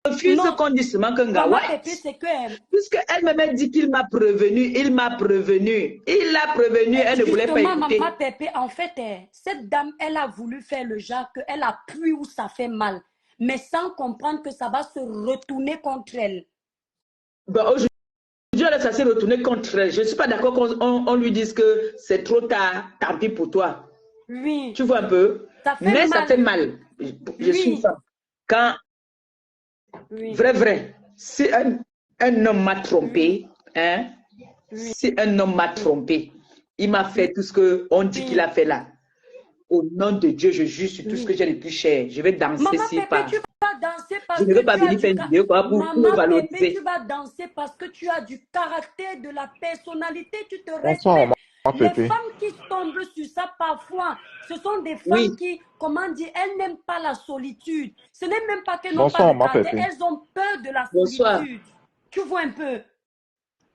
refuse qu'on dise seulement qu'un gars Maman Pépé, c'est que... Puisqu'elle-même dit qu'il m'a prévenu, il l'a prévenu, elle ne voulait pas écouter. Maman Pépé, en fait, cette dame, elle a voulu faire le genre qu'elle appuie où ça fait mal, mais sans comprendre que ça va se retourner contre elle. Ben, aujourd'hui, ça s'est retourné contre elle. Je ne suis pas d'accord qu'on lui dise que c'est trop tard, tant pis pour toi. Oui. Tu vois un peu? Mais ça fait mal. Je suis ça. Quand, vrai, si un homme m'a trompé, si un homme m'a trompé, il m'a fait tout ce qu'on dit qu'il a fait là. Au nom de Dieu, je juge sur tout ce que j'ai le plus cher. Je vais danser si pas. Je ne veux pas venir faire une vidéo pour valoriser. Pépé, tu vas danser parce que tu as du caractère, de la personnalité, tu te respectes. Les femmes qui tombent sur ça parfois, ce sont des femmes qui, comment dire, elles n'aiment pas la solitude. Ce n'est même pas qu'elles n'ont pas de caractère, elles ont peur de la solitude. Tu vois un peu.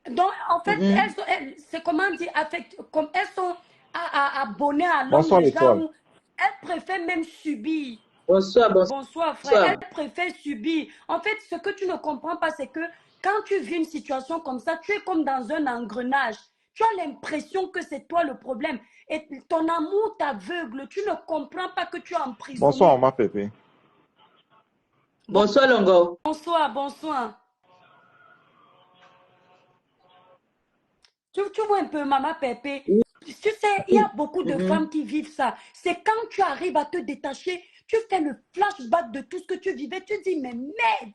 Donc, en fait, c'est comment dire, comme elles sont abonnées à l'homme, elles préfèrent même subir. Bonsoir, frère. Elle préfère subir. En fait, ce que tu ne comprends pas, c'est que quand tu vis une situation comme ça, tu es comme dans un engrenage. Tu as l'impression que c'est toi le problème. Et ton amour t'aveugle. Tu ne comprends pas que tu es emprisonné. Bonsoir, ma Pépé. Bonsoir, Longo. Bonsoir. Tu vois un peu, Maman Pépé. Tu sais, il y a beaucoup de femmes qui vivent ça. C'est quand tu arrives à te détacher, tu fais le flashback de tout ce que tu vivais. Tu dis, mais merde,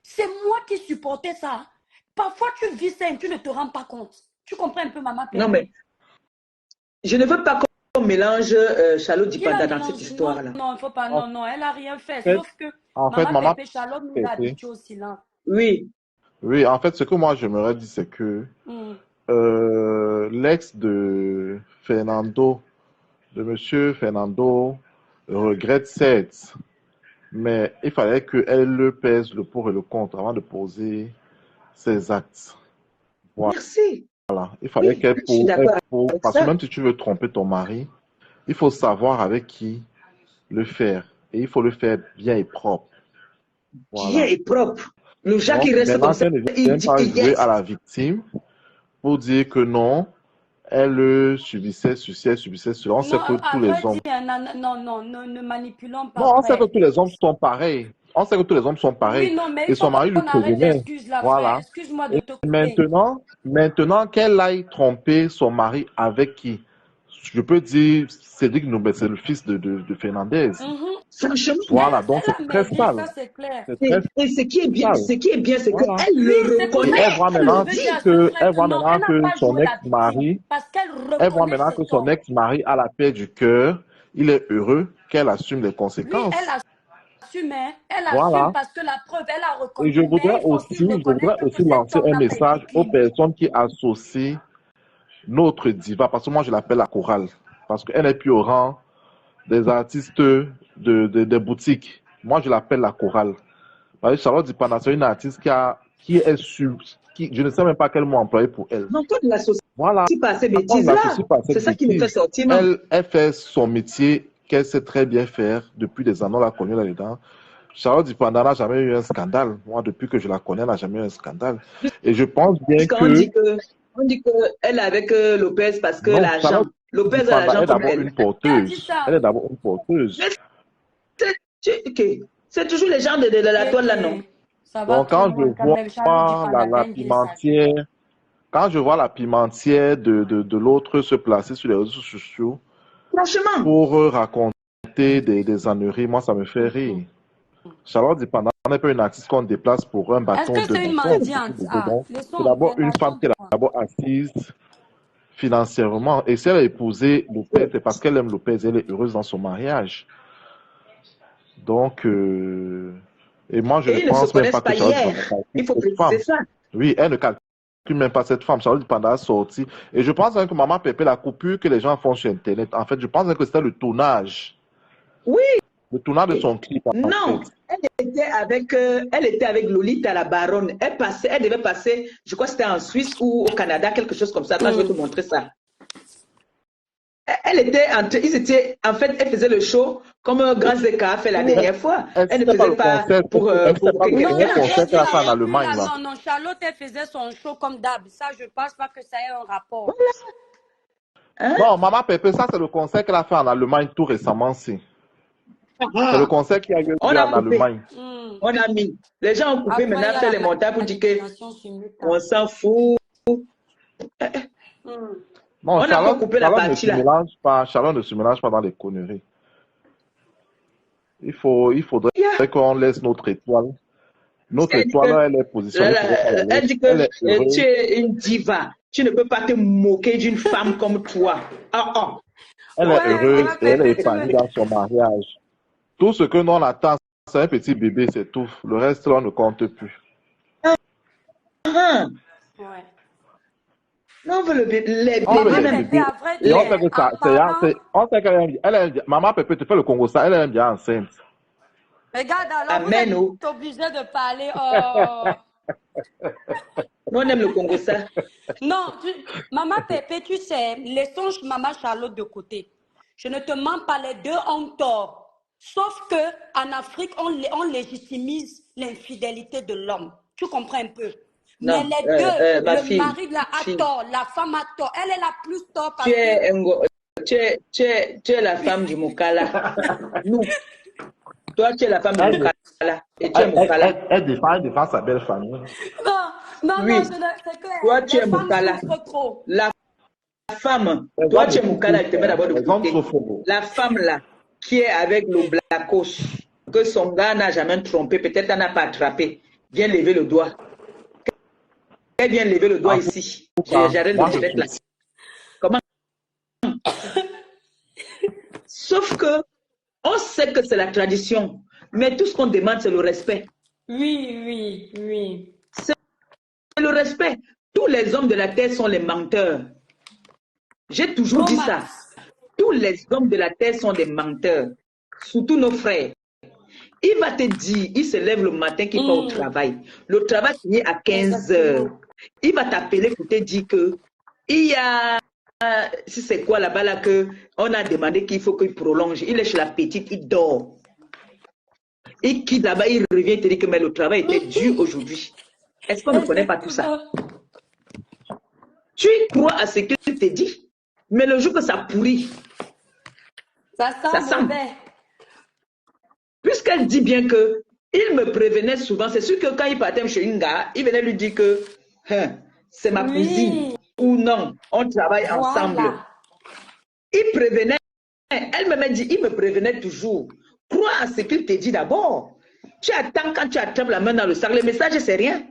c'est moi qui supportais ça. Parfois, tu vis ça et tu ne te rends pas compte. Tu comprends un peu, Maman Pépé? Non, mais je ne veux pas qu'on mélange Charlotte Dipanda dans cette histoire-là. Non, il ne faut pas. Non, elle n'a rien fait. Sauf que Maman Pépé, Charlotte nous a habitués au silence. Oui. Oui, en fait, ce que moi, j'aimerais dire, c'est que l'ex de Fernando, de monsieur Fernando, regrette certes, mais il fallait qu'elle pèse le pour et le contre avant de poser ses actes. Voilà. Merci. Voilà. Il fallait qu'elle pose, parce que même si tu veux tromper ton mari, il faut savoir avec qui le faire. Et il faut le faire bien et propre. Voilà. Bien et propre. Le Jacques qui reste comme ça, il dit pas jouer à la victime pour dire que non, elle subissait cela. On sait que tous les hommes... Non, ne manipulons pas. Non, on sait que tous les hommes sont pareils. Oui, non, mais et son mari lui prévenait. Voilà. Excuse-moi de te couper. Maintenant qu'elle aille tromper son mari avec qui? Je peux dire, Cédric Noubet, c'est le fils de Fernandez. Franchement, voilà, donc c'est très sale. Ça, c'est clair. Et ce qui est bien, c'est qu'elle le reconnaît. Elle voit maintenant que son ex-mari, son ex-mari a la paix du cœur, il est heureux qu'elle assume les conséquences. Oui, elle assume, hein. Elle Voilà. assume parce que la preuve, elle a reconnu. Et je Mais voudrais il faut aussi, aussi je voudrais reconnaître que aussi cet lancer homme un n'a pas message été aux clean. personnes qui associent notre diva, parce que moi je l'appelle la chorale, parce qu'elle n'est plus au rang des artistes des boutiques. Moi je l'appelle la chorale. Parce que Charlotte Dipanda, c'est une artiste je ne sais même pas quel mot employer pour elle. Non, toi, tu l'associes Voilà. pas à ces On ne bêtises-là. l'associe pas à cette C'est ça qui nous fait bêtise. sortir, non? Elle fait son métier qu'elle sait très bien faire depuis des années, on l'a connue là-dedans. Charlotte Dipanda n'a jamais eu un scandale. Moi, depuis que je la connais, elle n'a jamais eu un scandale. Et je pense bien Puisqu'on que dit qu'elle est avec Lopez parce que non, l'argent. Charlotte Lopez a Dipanda l'argent est comme d'abord elle. une Qui a dit porteuse. ça? Elle est d'abord une porteuse. Ok. C'est toujours les gens de la toile là, non? Ça va Donc, trop quand loin je quand même. Charlotte vois Dipanda la vient dire ça. pimentière, quand je vois la pimentière de l'autre se placer sur les réseaux sociaux Franchement. pour raconter des âneries, moi, ça me fait rire. Charlotte Dipanda n'est pas une artiste qu'on déplace pour un Est-ce bâton que de c'est une bouton. mendiante? Ah, C'est laissons d'abord une l'argent femme qui est de quoi? d'abord assise financièrement. Et si elle a épousé Lopez, c'est parce qu'elle aime Lopez, elle est heureuse dans son mariage. Donc, et moi, je Et ne ils ne se pense même connaissent pas que pas Charlotte hier. Dipanda calcule Il faut cette femme. préciser ça. Oui, elle ne calcule même pas cette femme. Charlotte Dipanda a sorti. Et je pense même que Maman Pépé, la coupure que les gens font sur Internet, en fait, je pense même que c'était le tournage. Oui. Le tournage de son clip, en Non, fait. elle était avec Lolita la baronne. Elle devait passer, je crois que c'était en Suisse ou au Canada, quelque chose comme ça. Attends, je vais te montrer ça. Elle faisait le show comme Grâce Zeka a fait la dernière fois. Elle ne faisait pas pour quelqu'un. Non, le concert j'ai dit qu'elle a fait en la Allemagne, coupure, là. non, Charlotte, elle faisait son show comme d'hab. Ça, je pense pas que ça ait un rapport. Hein? Non, Maman Pépé, ça, c'est le concert qu'elle a fait en Allemagne tout récemment, aussi. C'est le concert qui a eu lieu On en a coupé. Allemagne. On a mis. Les gens ont coupé, Après, il y maintenant a fait la les montages pour dire que manipulation sur Meta. on s'en fout. Non, On a encore coupé la Charlotte ne partie se là. mélange pas, Charlotte ne se mélange pas dans les conneries. Il faudrait qu'on laisse notre étoile. Notre Elle dit étoile, que- elle est positionnée. Elle dit Elle est que heureuse. tu es une diva. Tu ne peux pas te moquer d'une femme comme toi. Ah. Elle Ouais, est heureuse Maman et elle est Pépé, épanouie dans son mariage. Tout ce que nous on attend, c'est un petit bébé, c'est tout. Le reste, là, on ne compte plus. Ah. Ouais. Non, on veut les On veut bébés. les Maman même. Pépé, à vrai Et on dire, sait que ça, en parlant... on sait qu'elle aime, elle aime, Maman Pépé, tu fais le Congo, ça, elle aime bien enceinte. Regarde, alors, Amen, vous êtes obligé de parler... Oh. Nous, on aime le Congo, ça. Non, Maman Pépé, tu sais, laissons Maman Charlotte de côté. Je ne te mens pas, les deux ont tort. Sauf que en Afrique, on légitimise l'infidélité de l'homme. Tu comprends un peu? Non, Mais les deux, ma le fille, mari de la a tort, la femme a tort. Elle est la plus tort parce tu que... es la femme du Mokala. Nous. Toi, tu es la femme du Mokala. Et tu es Mokala. Elle défend sa belle famille. Non, Oui. non, c'est clair. Toi, tu Les es femmes Mokala. souffrent trop. La femme, toi, tu es Mokala, je te mets d'abord de Les hommes côté. souffrent. La femme là, qui est avec le Blacos, que son gars n'a jamais trompé, peut-être elle n'a pas attrapé, viens lever le doigt. Elle vient lever le doigt ici. J'arrête Moi, de je mettre là. suis- Comment? Sauf que, on sait que c'est la tradition, mais tout ce qu'on demande, c'est le respect. Oui. C'est le respect. Tous les hommes de la terre sont les menteurs. J'ai toujours dit ça. Tous les hommes de la terre sont des menteurs. Surtout nos frères. Il va te dire, il se lève le matin qu'il va au travail. Le travail finit à 15 heures. Il va t'appeler pour te dire que il y a, si c'est quoi là-bas là que on a demandé qu'il faut qu'il prolonge. Il est chez la petite, il dort. Il quitte là-bas, il revient, il te dit que mais le travail était dur aujourd'hui. Est-ce qu'on ne connaît pas tout ça? Tu crois à ce qu'il te dit, mais le jour que ça pourrit, Ça sent mauvais. Puisqu'elle dit bien que il me prévenait souvent, c'est sûr que quand il partait chez une gars, il venait lui dire que c'est ma cousine ou non, on travaille ensemble. Il prévenait, elle me dit, il me prévenait toujours. Crois à ce qu'il te dit d'abord. Tu attends quand tu attrapes la main dans le sac, le message c'est rien.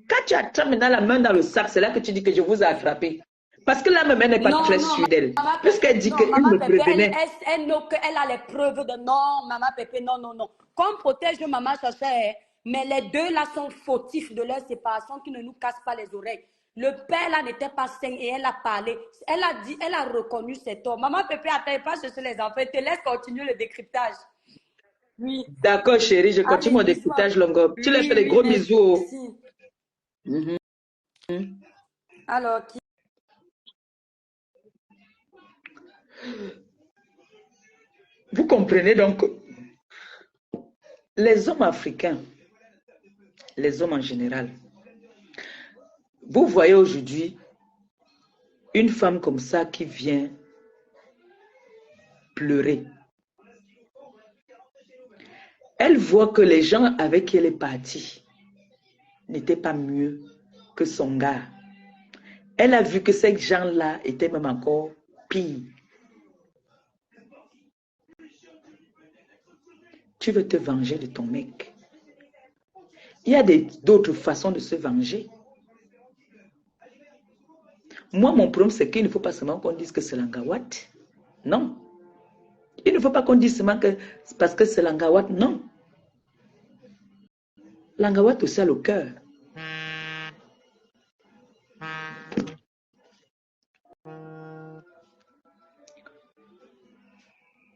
Quand tu attrapes maintenant la main dans le sac, c'est là que tu dis que je vous ai attrapé. Parce que là même, elle n'est pas Non, très non, sûre d'elle. maman Puisqu'elle Pépé, dit non, qu'il maman me Pépé, prévenait. elle, non, elle a les preuves de non, maman Pépé, non, non, non. Qu'on protège maman Chacha, hein, mais les deux là sont fautifs de leur séparation qui ne nous cassent pas les oreilles. Le père là n'était pas sain et elle a parlé. Elle a dit, elle a reconnu ses torts. Maman Pépé, attends pas chercher les enfants, te laisse continuer le décryptage. Oui. D'accord, chérie, je continue Allez, mon bisous. décryptage, Longo. Tu leur Oui, fais des oui, gros bisous. merci. Mhm. Alors, qui? Vous comprenez donc, les hommes africains, les hommes en général, vous voyez aujourd'hui une femme comme ça qui vient pleurer. Elle voit que les gens avec qui elle est partie n'étaient pas mieux que son gars. Elle a vu que ces gens-là étaient même encore pires. Tu veux te venger de ton mec. Il y a d'autres façons de se venger. Moi, mon problème, c'est qu'il ne faut pas seulement qu'on dise que c'est l'angawat. Non. Il ne faut pas qu'on dise seulement que c'est parce que c'est l'angawat. Non. L'angawat aussi a le cœur.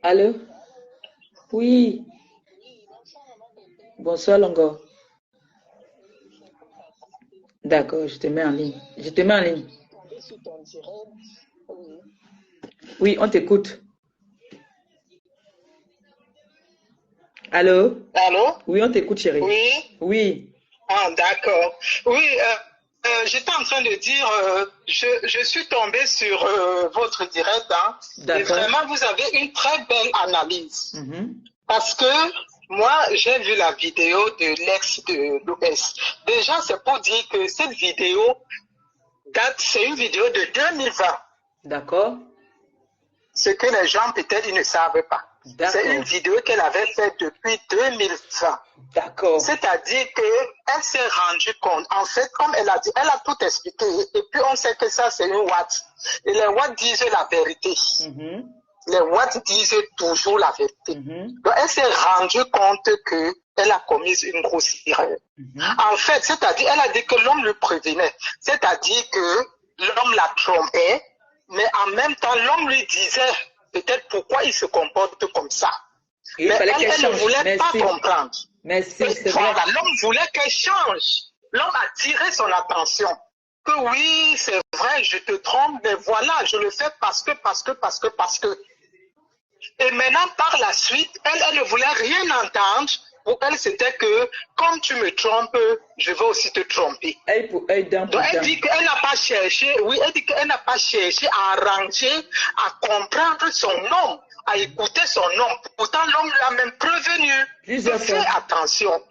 Allô? Oui. Bonsoir, Longo. D'accord, je te mets en ligne. Je te mets en ligne. Oui, on t'écoute. Allô? Allô? Oui, on t'écoute, chérie. Oui? Oui. Ah, d'accord. Oui, j'étais en train de dire, je suis tombée sur votre direct, hein, et D'accord. vraiment, vous avez une très belle analyse. Mhm. Parce que moi, j'ai vu la vidéo de l'ex de Lopez. Déjà, c'est pour dire que cette vidéo date, c'est une vidéo de 2020. D'accord. Ce que les gens, peut-être, ils ne savent pas. C'est une vidéo qu'elle avait faite depuis 2020. D'accord. C'est-à-dire qu'elle s'est rendue compte, en fait, comme elle a dit, elle a tout expliqué. Et puis, on sait que ça, c'est une Watt. Et les Watt disent la vérité. Mhm. Les Watt disent toujours la vérité. Mhm. Donc, elle s'est rendue compte qu'elle a commis une grosse erreur. Mhm. En fait, c'est-à-dire, elle a dit que l'homme le prévenait. C'est-à-dire que l'homme la trompait, mais en même temps, l'homme lui disait peut-être pourquoi il se comporte comme ça. Il Mais fallait elle, qu'elle elle ne change. voulait Merci. pas comprendre. Merci, Et c'est voilà, vrai. l'homme voulait qu'elle change. L'homme a tiré son attention. Que oui, c'est vrai, je te trompe, mais voilà, je le fais parce que. Et maintenant, par la suite, elle ne voulait rien entendre. Pour elle, c'était que, comme tu me trompes, je vais aussi te tromper. Œil pour œil, dent pour Donc, elle dent. dit qu'elle n'a pas cherché, oui, elle dit qu'elle n'a pas cherché à arranger, à comprendre son homme, à écouter son homme. Pourtant, l'homme l'a même prévenu. Plusieurs Fais fois. attention.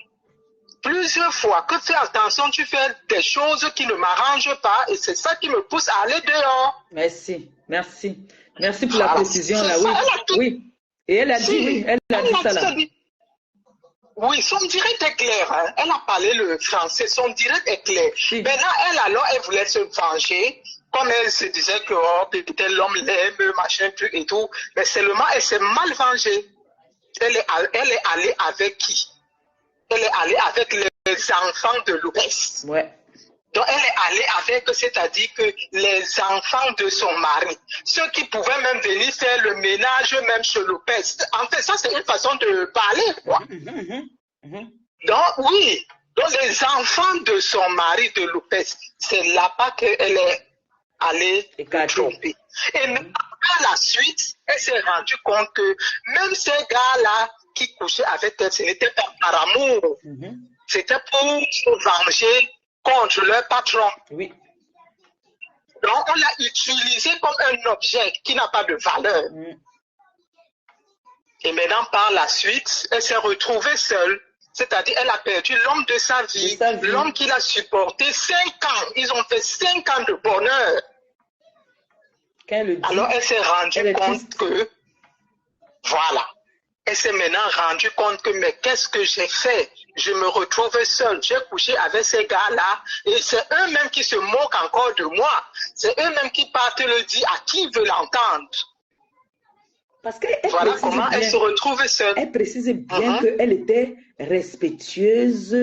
Plusieurs fois, que fais attention, tu fais des choses qui ne m'arrangent pas et c'est ça qui me pousse à aller dehors. Merci, merci. Merci pour la Voilà. précision C'est là, ça, oui. elle a tout- Oui. Et elle a Si, dit, oui, elle a dit ça là. dit. Oui, son direct est clair. Hein. Elle a parlé le français, son direct est clair. Si. Maintenant, elle voulait se venger. Comme elle se disait que oh, peut-être l'homme l'aime, machin, truc et tout. Mais seulement, elle s'est mal vengée. Elle est allée avec qui? Elle est allée avec les enfants de Lopez. Ouais. Donc, elle est allée avec, c'est-à-dire que les enfants de son mari, ceux qui pouvaient même venir faire le ménage, même chez Lopez. En fait, ça, c'est une façon de parler, quoi. Donc, oui. Donc, les enfants de son mari, de Lopez, c'est là-bas qu'elle est allée le tromper. Et même par la suite, elle s'est rendue compte que même ces gars-là qui couchaient avec elle, ce n'était pas par amour. C'était pour se venger contre leur patron. Oui. Donc, on l'a utilisé comme un objet qui n'a pas de valeur. Et maintenant, par la suite, elle s'est retrouvée seule. C'est-à-dire, elle a perdu l'homme de sa vie, l'homme qui l'a supporté 5 ans. Ils ont fait 5 ans de bonheur. Alors, elle s'est rendue compte que, voilà, Elle s'est maintenant rendue compte que, mais qu'est-ce que j'ai fait? Je me retrouve seule. J'ai couché avec ces gars-là et c'est eux-mêmes qui se moquent encore de moi. C'est eux-mêmes qui partent le dire à qui veut l'entendre. Parce qu'elle Voilà précise comment elle bien, se retrouve seule. elle précise bien qu'elle était respectueuse,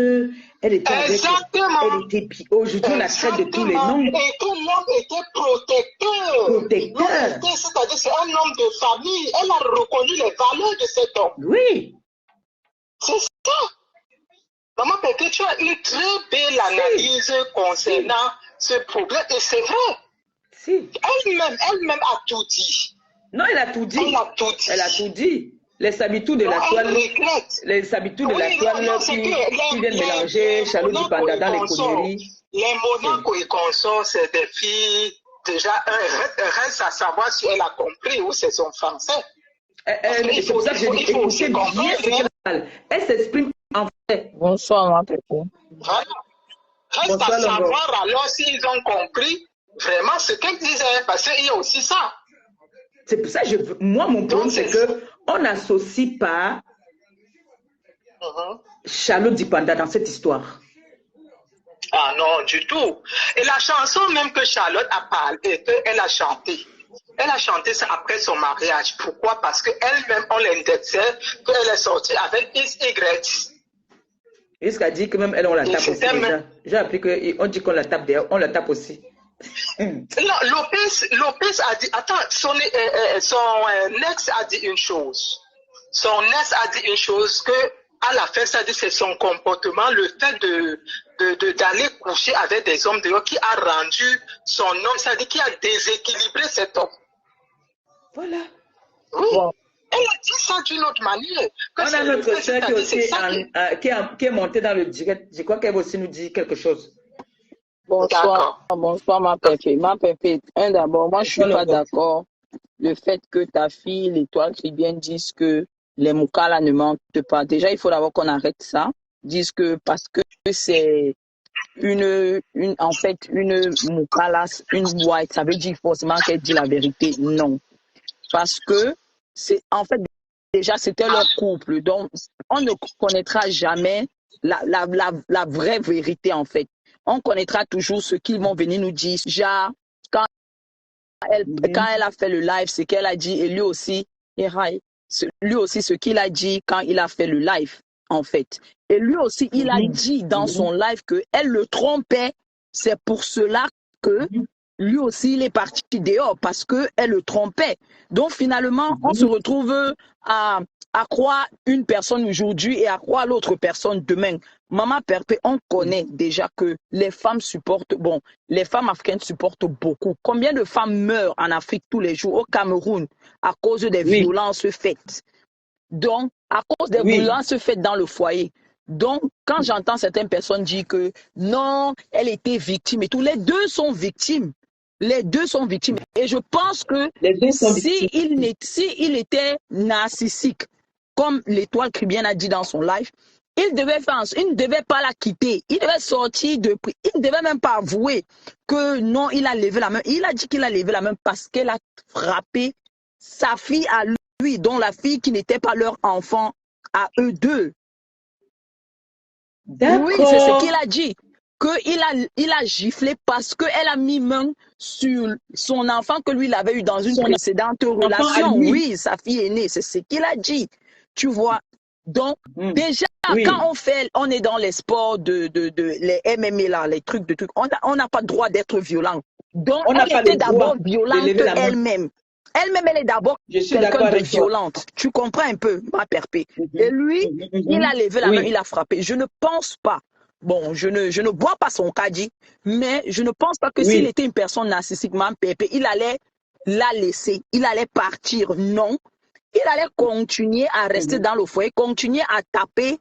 elle était avec, Exactement. elle était aujourd'hui on la traite de tous les noms. Et que l'homme était protecteur. Protecteur. C'est-à-dire c'est un homme de famille. Elle a reconnu les valeurs de cet homme. Oui. C'est ça. Maman Pépé, tu as une très belle analyse concernant ce problème. Et c'est vrai. Si. Elle-même a tout dit. Non, elle a tout dit. Elle a tout dit. Elle a tout dit. Les habitudes de la toile, les habitudes de la toile qui viennent mélanger Charlotte Dipanda dans les conneries. Les Monaco et consorts, c'est des filles. Déjà, reste à savoir si elle a compris ou c'est son français. C'est pour ça que je dis, écoutez bien ce qu'elle parle. Elle s'exprime en fait. Bonsoir, ma pépé. Voilà. Reste à savoir alors s'ils ont compris vraiment ce qu'elle disait, parce qu'il y a aussi ça. C'est pour ça que moi, mon problème, c'est qu'on n'associe pas Charlotte Dipanda dans cette histoire. Ah non, du tout. Et la chanson même que Charlotte a parlé, qu'elle a chanté. Elle a chanté ça après son mariage. Pourquoi? Parce qu'elle-même, on l'indexait qu'elle est sortie avec XY. Jusqu'à dire que même elle, on la tape aussi déjà. J'ai appris qu'on dit qu'on la tape d'ailleurs, on la tape aussi. Non, Lopez a dit, attends, son ex a dit une chose. Son ex a dit une chose que, à la fin, ça dit c'est son comportement, le fait d'aller coucher avec des hommes dehors qui a rendu son homme, ça dit qui a déséquilibré cet homme. Voilà. Oui. Bon. Elle a dit ça d'une autre manière. On a notre soeur qui est montée dans le direct. Je crois qu'elle va aussi nous dire quelque chose. Bonsoir, ma pépé. Ma pépé, d'abord, moi, je suis pas d'accord. Le fait que ta fille, l'étoile Caribbeenne, dise que les Moukala ne mentent pas. Déjà, il faut d'abord qu'on arrête ça. Disent que parce que c'est en fait, une Moukala, une white, ça veut dire forcément qu'elle dit la vérité. Non. Parce que en fait, déjà, c'était leur couple. Donc, on ne connaîtra jamais la vraie vérité, en fait. On connaîtra toujours ce qu'ils vont venir nous dire. Genre, quand elle a fait le live, ce qu'elle a dit, et lui aussi, ce qu'il a dit quand il a fait le live, en fait. Et lui aussi, il a dit dans son live qu'elle le trompait. C'est pour cela que lui aussi, il est parti dehors parce qu'elle le trompait. Donc, finalement, on se retrouve à croire une personne aujourd'hui et à croire l'autre personne demain. Maman Perpé, on connaît déjà que les femmes supportent, les femmes africaines supportent beaucoup. Combien de femmes meurent en Afrique tous les jours, au Cameroun, à cause des violences faites? Donc, à cause des violences faites dans le foyer. Donc, quand j'entends certaines personnes dire que non, elle était victime et tout, les deux sont victimes. Les deux sont victimes. Et je pense que s'il était narcissique, comme l'étoile Caribbeenne a dit dans son live, il ne devait pas la quitter. Il devait sortir depuis. Il ne devait même pas avouer que non, il a levé la main. Il a dit qu'il a levé la main parce qu'elle a frappé sa fille à lui, dont la fille qui n'était pas leur enfant à eux deux. Oui, c'est ce qu'il a dit. Il a giflé parce qu'elle a mis main sur son enfant que lui il avait eu dans une précédente relation. Oui, sa fille est née, c'est ce qu'il a dit. Tu vois. Donc, déjà, quand on est dans les sports les MMA là, les trucs de trucs, on n'a pas le droit d'être violent. Donc, elle était d'abord violente elle-même. Elle-même, elle est d'abord quelqu'un de violente. Tu comprends un peu, ma Perpé. Et lui, il a levé la main, il a frappé. Je ne pense pas. Bon, je ne bois pas son caddie, mais je ne pense pas que s'il était une personne narcissique, ma Perpé, il allait la laisser, il allait partir. Non. Il allait continuer à rester dans le foyer, continuer à taper,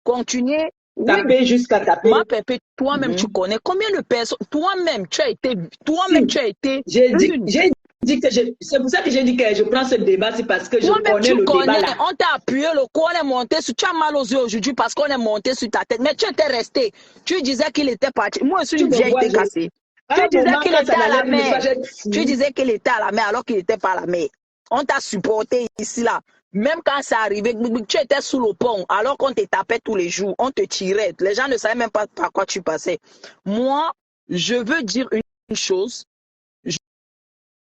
continuer. Taper jusqu'à taper. Ma Pépé, toi-même, tu connais combien de personnes. Toi-même, tu as été. J'ai dit que c'est pour ça que j'ai dit que je prends ce débat, c'est parce que je connais le débat là. On t'a appuyé, le coup, on est monté sur. Tu as mal aux yeux aujourd'hui parce qu'on est monté sur ta tête. Mais tu étais resté. Tu disais qu'il était parti. Moi aussi, j'ai été cassé. Tu disais qu'il était à la mer. Tu disais qu'il était à la mer alors qu'il n'était pas à la mer. On t'a supporté ici, là. Même quand ça arrivait, tu étais sous le pont, alors qu'on te tapait tous les jours, on te tirait. Les gens ne savaient même pas par quoi tu passais. Moi, je veux dire une chose.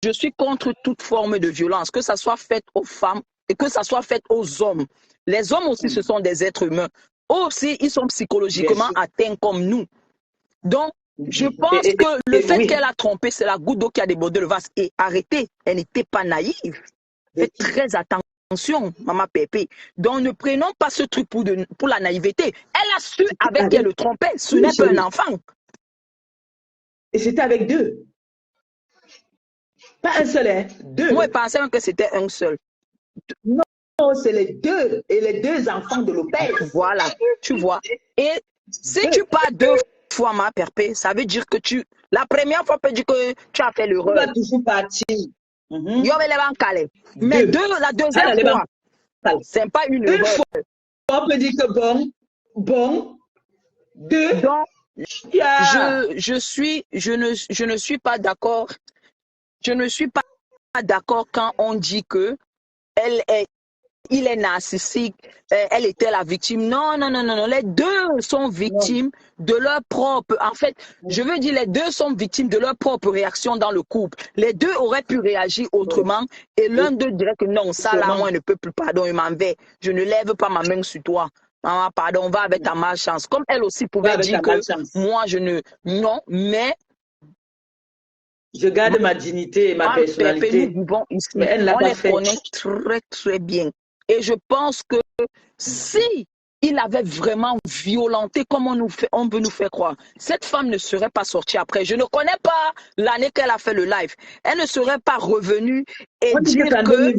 Je suis contre toute forme de violence, que ça soit faite aux femmes et que ça soit faite aux hommes. Les hommes aussi, ce sont des êtres humains. Eux aussi, ils sont psychologiquement atteints comme nous. Donc, je pense que le fait qu'elle a trompé, c'est la goutte d'eau qui a débordé le vase. Et arrêtez, elle n'était pas naïve. Faites très attention, maman Pépé. Donc, ne prenons pas ce truc pour la naïveté. Elle a su avec qui elle le trompait. Ce n'est pas un enfant. Et c'était avec deux. Pas un seul, hein? Deux. Moi, je pensais même que c'était un seul. Non, c'est les deux. Et les deux enfants de Lopez. Voilà, tu vois. Et si tu pars deux fois, ma Pépé, ça veut dire que la première fois, peut dire que tu as fait l'erreur. Tu vas toujours partir. Mais la deuxième fois, c'est pas une erreur. Fois, on peut dire que bon, deux. Donc, je ne suis pas d'accord. Je ne suis pas d'accord quand on dit que il est narcissique, elle était la victime. Non. Les deux sont victimes de leur propre. En fait, je veux dire, les deux sont victimes de leur propre réaction dans le couple. Les deux auraient pu réagir autrement et l'un d'eux dirait que non, ça là, moi, je ne peux plus, pardon, je m'en vais. Je ne lève pas ma main sur toi. Maman, pardon, on va avec ta malchance. Comme elle aussi pouvait dire que moi, je ne. Non, mais. Je garde ma dignité et ma personnalité. Nous vivons ici. Mais elle on les connaît très, très bien. Et je pense que si il avait vraiment violenté comme on veut nous faire croire, cette femme ne serait pas sortie après. Je ne connais pas l'année qu'elle a fait le live. Elle ne serait pas revenue et dire que...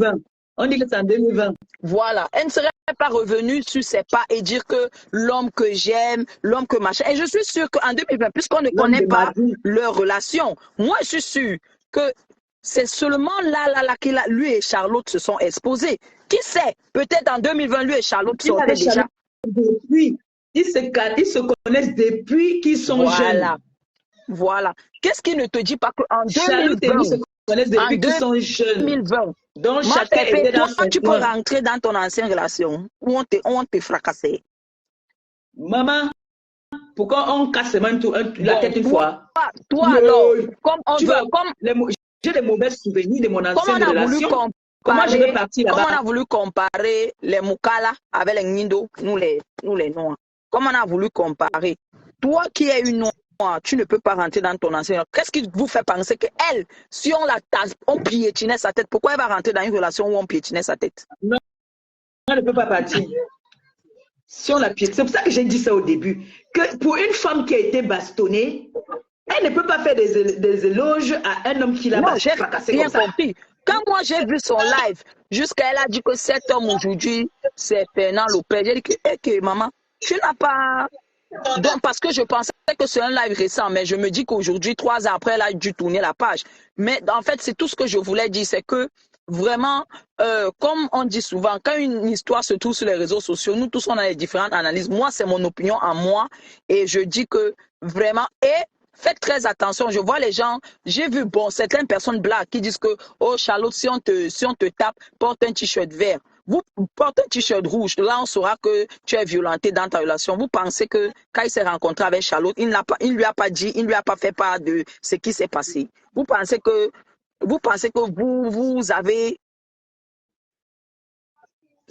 On dit que c'est en 2020. Voilà. Elle ne serait pas revenue sur ses pas et dire que l'homme que j'aime, l'homme que machin. Et je suis sûre qu'en 2020, puisqu'on ne connaît pas leur relation, moi je suis sûre que c'est seulement là que lui et Charlotte se sont exposés. Qui sait? Peut-être en 2020, lui et Charlotte sortaient déjà. Depuis, ils se connaissent depuis qu'ils sont jeunes. Voilà. Qu'est-ce qui ne te dit pas qu'en 2020, se connaissent depuis qu'ils sont jeunes. 2020, donc chacun était dans toi, tu peux rentrer dans ton ancienne relation où on te fracassait. Maman, pourquoi on casse même la tête une fois? Toi alors, comme on veut, j'ai des mauvais souvenirs de mon ancienne relation. Comment je vais partir là-bas? Comme on a voulu comparer les Mukala avec les Nindo, nous les Noirs. Comme on a voulu comparer. Toi qui es une Noire, tu ne peux pas rentrer dans ton ancienne. Qu'est-ce qui vous fait penser qu'elle, si on piétinait sa tête, pourquoi elle va rentrer dans une relation où on piétinait sa tête? Non, on ne peut pas partir. Si on la piétine, c'est pour ça que j'ai dit ça au début. Que pour une femme qui a été bastonnée, elle ne peut pas faire des éloges à un homme qui l'a fracassé comme ça. Compris. Quand moi j'ai vu son live, jusqu'à elle a dit que cet homme aujourd'hui, c'est Fernand Lopez. J'ai dit que maman, tu n'as pas... Donc, parce que je pensais que c'est un live récent, mais je me dis qu'aujourd'hui, 3 ans après, elle a dû tourner la page. Mais en fait, c'est tout ce que je voulais dire, c'est que vraiment, comme on dit souvent, quand une histoire se trouve sur les réseaux sociaux, nous tous, on a les différentes analyses. Moi, c'est mon opinion en moi, et je dis que vraiment... Faites très attention, je vois les gens, j'ai vu certaines personnes blagues qui disent que oh Charlotte, si on te tape, porte un t-shirt vert. Vous portez un t-shirt rouge, là on saura que tu es violenté dans ta relation. Vous pensez que quand il s'est rencontré avec Charlotte, il ne lui a pas dit, il ne lui a pas fait part de ce qui s'est passé. Vous pensez que vous avez...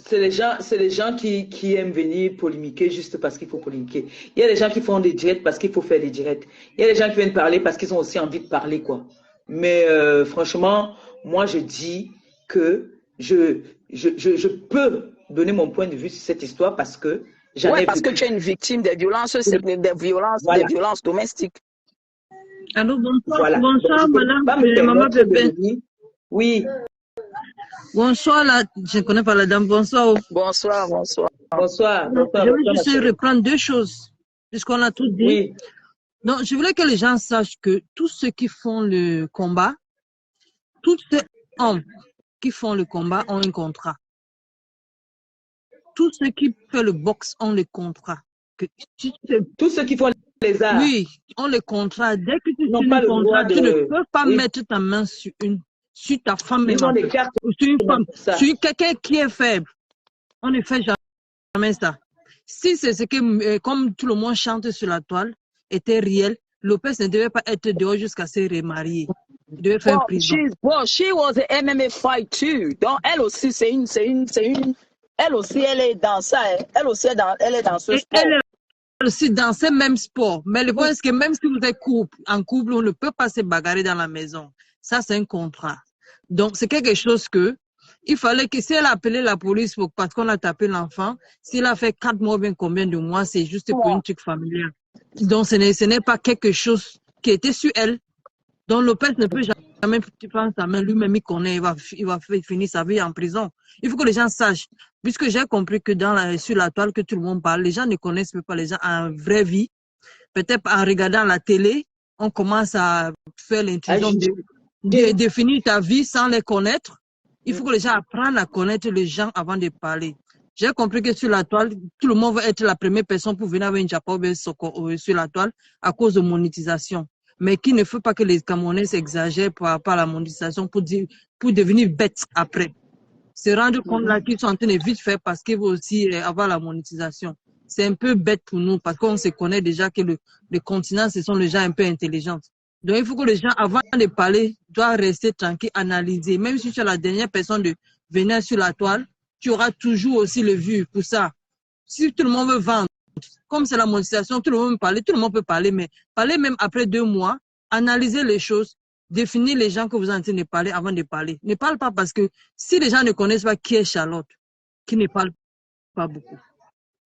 C'est les gens qui aiment venir polémiquer juste parce qu'il faut polémiquer. Il y a des gens qui font des directs parce qu'il faut faire des directs. Il y a des gens qui viennent parler parce qu'ils ont aussi envie de parler, quoi. Mais franchement, moi je dis que je peux donner mon point de vue sur cette histoire parce que j'en ai parce que tu es une victime des violences, des violences domestiques. Allô, bonsoir. Voilà. Bonsoir, donc, madame. Maman Pépé. Oui. Bonsoir, là, je ne connais pas la dame. Bonsoir. Bonsoir. Je veux juste reprendre 2 choses, puisqu'on a tout dit. Oui. Donc, je voulais que les gens sachent que tous ceux qui font le combat, tous ces hommes qui font le combat ont un contrat. Tous ceux qui font le boxe ont le contrat. Tous ceux qui font les arts. Oui, ont le contrat. Dès que tu signes le contrat, tu ne peux pas mettre ta main sur ta femme même, Ils ont des cartes sur une femme, pour ça. sur quelqu'un qui est faible. On ne fait jamais ça. Si c'est ce que, comme tout le monde chante sur la toile, était réel, Lopez ne devait pas être dehors jusqu'à se remarier. Il devait faire prison. She was an MMA fight too. Donc, elle aussi, elle aussi, elle est dans ça. Elle aussi, elle est dans ce sport. Elle est aussi dans ce même sport. Mais le point, c'est que même si vous êtes en couple, on ne peut pas se bagarrer dans la maison. Ça, c'est un contrat. Donc, c'est quelque chose que, il fallait que si elle a appelé la police parce qu'on a tapé l'enfant, s'il a fait 4 mois, bien combien de mois, c'est juste pour une truc familiale. Donc, ce n'est pas quelque chose qui était sur elle. Donc, Lopez ne peut jamais prendre sa main. Lui-même, il connaît, il va finir sa vie en prison. Il faut que les gens sachent. Puisque j'ai compris que sur la toile que tout le monde parle, les gens ne connaissent pas les gens en vraie vie. Peut-être en regardant la télé, on commence à faire l'intrusion de définir ta vie sans les connaître. Il faut que les gens apprennent à connaître les gens avant de parler. J'ai compris que sur la toile, tout le monde veut être la première personne pour venir avec un Japon sur la toile à cause de monétisation. Mais qu'il ne faut pas que les Camerounais s'exagèrent par rapport à la monétisation pour devenir bêtes après. Se rendre compte là qu'ils sont en train de vite faire parce qu'ils veulent aussi avoir la monétisation. C'est un peu bête pour nous parce qu'on se connaît déjà que le continent, ce sont les gens un peu intelligents. Donc, il faut que les gens, avant de parler, doivent rester tranquilles, analyser. Même si tu es la dernière personne de venir sur la toile, tu auras toujours aussi le vu pour ça. Si tout le monde veut vendre, comme c'est la monétisation, tout le monde peut parler, tout le monde peut parler, mais parler même après 2 mois, analyser les choses, définir les gens que vous êtes en train de parler avant de parler. Ne parle pas parce que si les gens ne connaissent pas qui est Charlotte, qui ne parle pas beaucoup.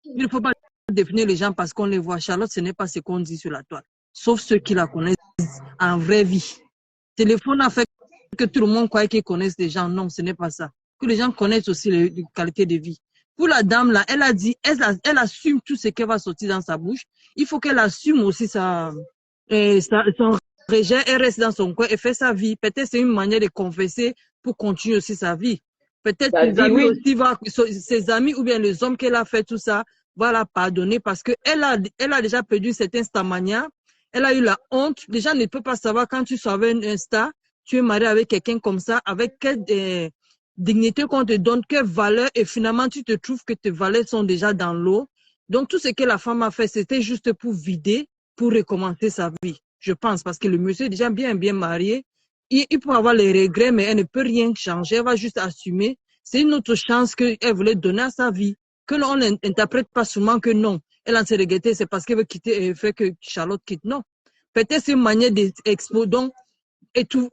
Il ne faut pas définir les gens parce qu'on les voit. Charlotte, ce n'est pas ce qu'on dit sur la toile, sauf ceux qui la connaissent en vraie vie. Téléphone a fait que tout le monde croit qu'ils connaissent les gens. Non, ce n'est pas ça. Que les gens connaissent aussi les qualités de vie. Pour la dame là, elle a dit, elle assume tout ce qui va sortir dans sa bouche. Il faut qu'elle assume aussi son rejet. Elle reste dans son coin et fait sa vie. Peut-être c'est une manière de confesser pour continuer aussi sa vie. Peut-être ses amis ou bien les hommes qu'elle a fait tout ça va la pardonner parce que elle a déjà perdu cet instamania. Elle a eu la honte. Les gens ne peuvent pas savoir quand tu savais un star, tu es marié avec quelqu'un comme ça, avec quelle dignité qu'on te donne, quelle valeur, et finalement tu te trouves que tes valeurs sont déjà dans l'eau. Donc tout ce que la femme a fait, c'était juste pour vider, pour recommencer sa vie. Je pense, parce que le monsieur est déjà bien marié. Il peut avoir les regrets, mais elle ne peut rien changer. Elle va juste assumer. C'est une autre chance qu'elle voulait donner à sa vie. Que l'on n'interprète pas seulement que non. Elle en s'est regrettée, c'est parce qu'elle veut quitter et fait que Charlotte quitte. Non. Peut-être c'est une manière d'exposer, donc,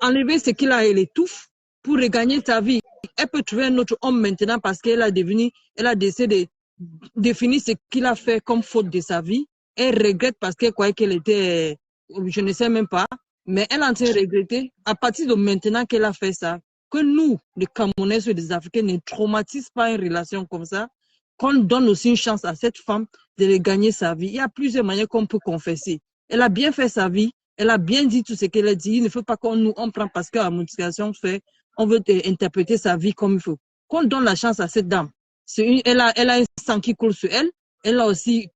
enlever ce qu'il a, elle étouffe pour regagner sa vie. Elle peut trouver un autre homme maintenant parce qu'elle a décidé de définir ce qu'il a fait comme faute de sa vie. Elle regrette parce qu'elle croyait qu'elle était, je ne sais même pas, mais elle est en train de regretter à partir de maintenant qu'elle a fait ça, que nous, les Camerounais ou les Africains, ne traumatisent pas une relation comme ça, qu'on donne aussi une chance à cette femme de regagner sa vie. Il y a plusieurs manières qu'on peut confesser. Elle a bien fait sa vie, elle a bien dit tout ce qu'elle a dit. Il ne faut pas qu'on prend parce que la motivation fait, on veut interpréter sa vie comme il faut. Qu'on donne la chance à cette dame. Elle a un sang qui coule sur elle. Elle a aussi,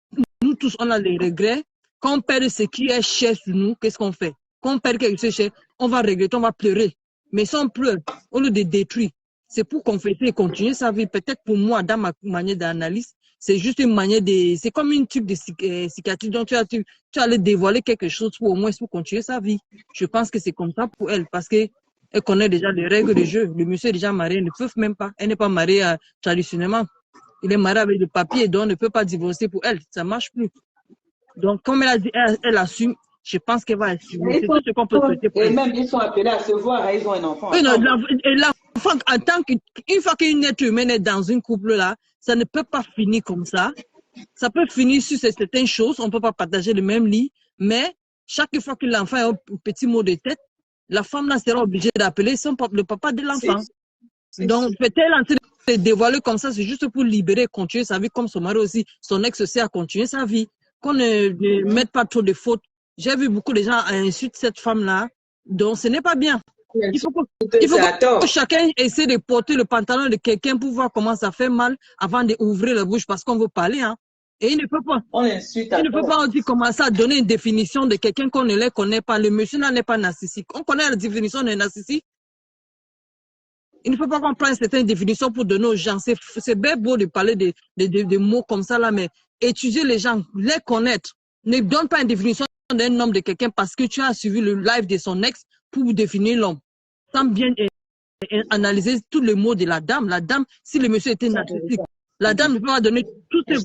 nous tous, on a les regrets. Quand on perd ce qui est cher sur nous, qu'est-ce qu'on fait? Quand on perd quelque chose cher, on va regretter, on va pleurer. Mais si on pleure, au lieu de détruire, c'est pour confesser et continuer sa vie. Peut-être pour moi, dans ma manière d'analyse, c'est juste une manière c'est comme une type de cicatrice. Donc, tu allais dévoiler quelque chose pour au moins pour continuer sa vie. Je pense que c'est comme ça pour elle parce que elle connaît déjà les règles du jeu. Le monsieur est déjà marié, elle ne peut même pas. Elle n'est pas mariée traditionnellement. Il est marié avec le papier, donc on ne peut pas divorcer pour elle. Ça ne marche plus. Donc, comme elle a dit, elle assume. Je pense qu'elle va assumer. C'est tout ce qu'on peut souhaiter pour elle. Et même, ils sont appelés à se voir, ils ont un enfant. Oui, non, l'enfant, une fois qu'une être humaine est dans une couple là, ça ne peut pas finir comme ça. Ça peut finir sur certaines choses. On ne peut pas partager le même lit. Mais chaque fois que l'enfant a un petit mot de tête, la femme là sera obligée d'appeler le papa de l'enfant. Donc, peut-être en train de dévoiler comme ça, c'est juste pour libérer, continuer sa vie comme son mari aussi. Son ex aussi a continué sa vie. Qu'on ne mette pas trop de fautes. J'ai vu beaucoup de gens insulter cette femme-là. Donc, ce n'est pas bien. Il faut que chacun essaie de porter le pantalon de quelqu'un pour voir comment ça fait mal avant d'ouvrir la bouche parce qu'on veut parler. Hein. Et il ne peut pas. Il ne peut pas aussi commencer à donner une définition de quelqu'un qu'on ne les connaît pas. Le monsieur là n'est pas narcissique. On connaît la définition de narcissique. Il ne faut pas qu'on prenne certaines définitions pour donner aux gens. C'est bien beau de parler des mots comme ça, là, mais étudier les gens, les connaître. Ne donne pas une définition d'un homme de quelqu'un parce que tu as suivi le live de son ex pour définir l'homme. Sans bien analyser tous les mots de la dame. La dame, si le monsieur était narcissique, la dame ne peut pas donner toutes ses